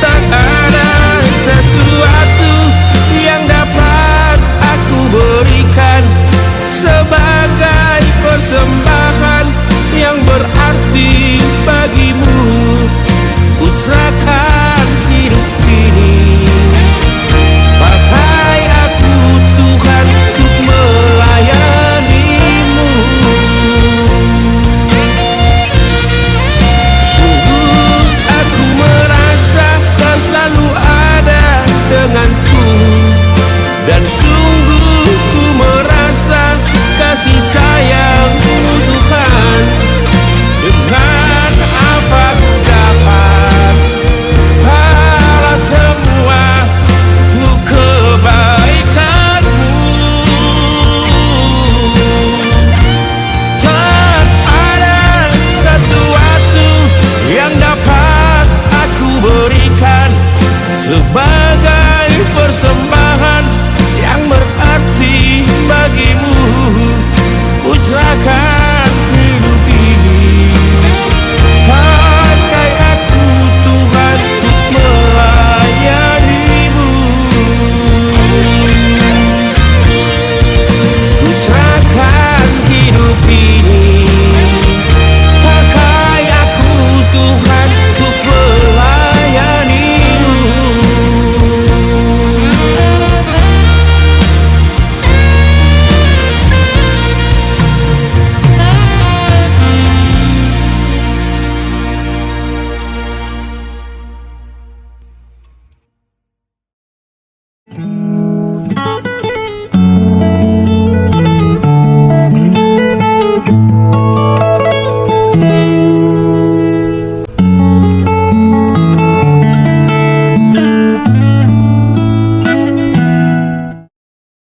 L: Tak ada sesuatu yang dapat aku berikan sebagai persembahan yang berarti bagimu. Ku serahkan hidup ini, pakai aku Tuhan untuk melayanimu. Sungguh aku merasa kau selalu ada denganku, dan sungguh ku merasa kasih sayangmu Tuhan. Dengan apa ku dapat balas semua untuk kebaikanmu. Tak ada sesuatu yang dapat aku berikan sebagai persembahan yang berarti bagimu. Ku serahkan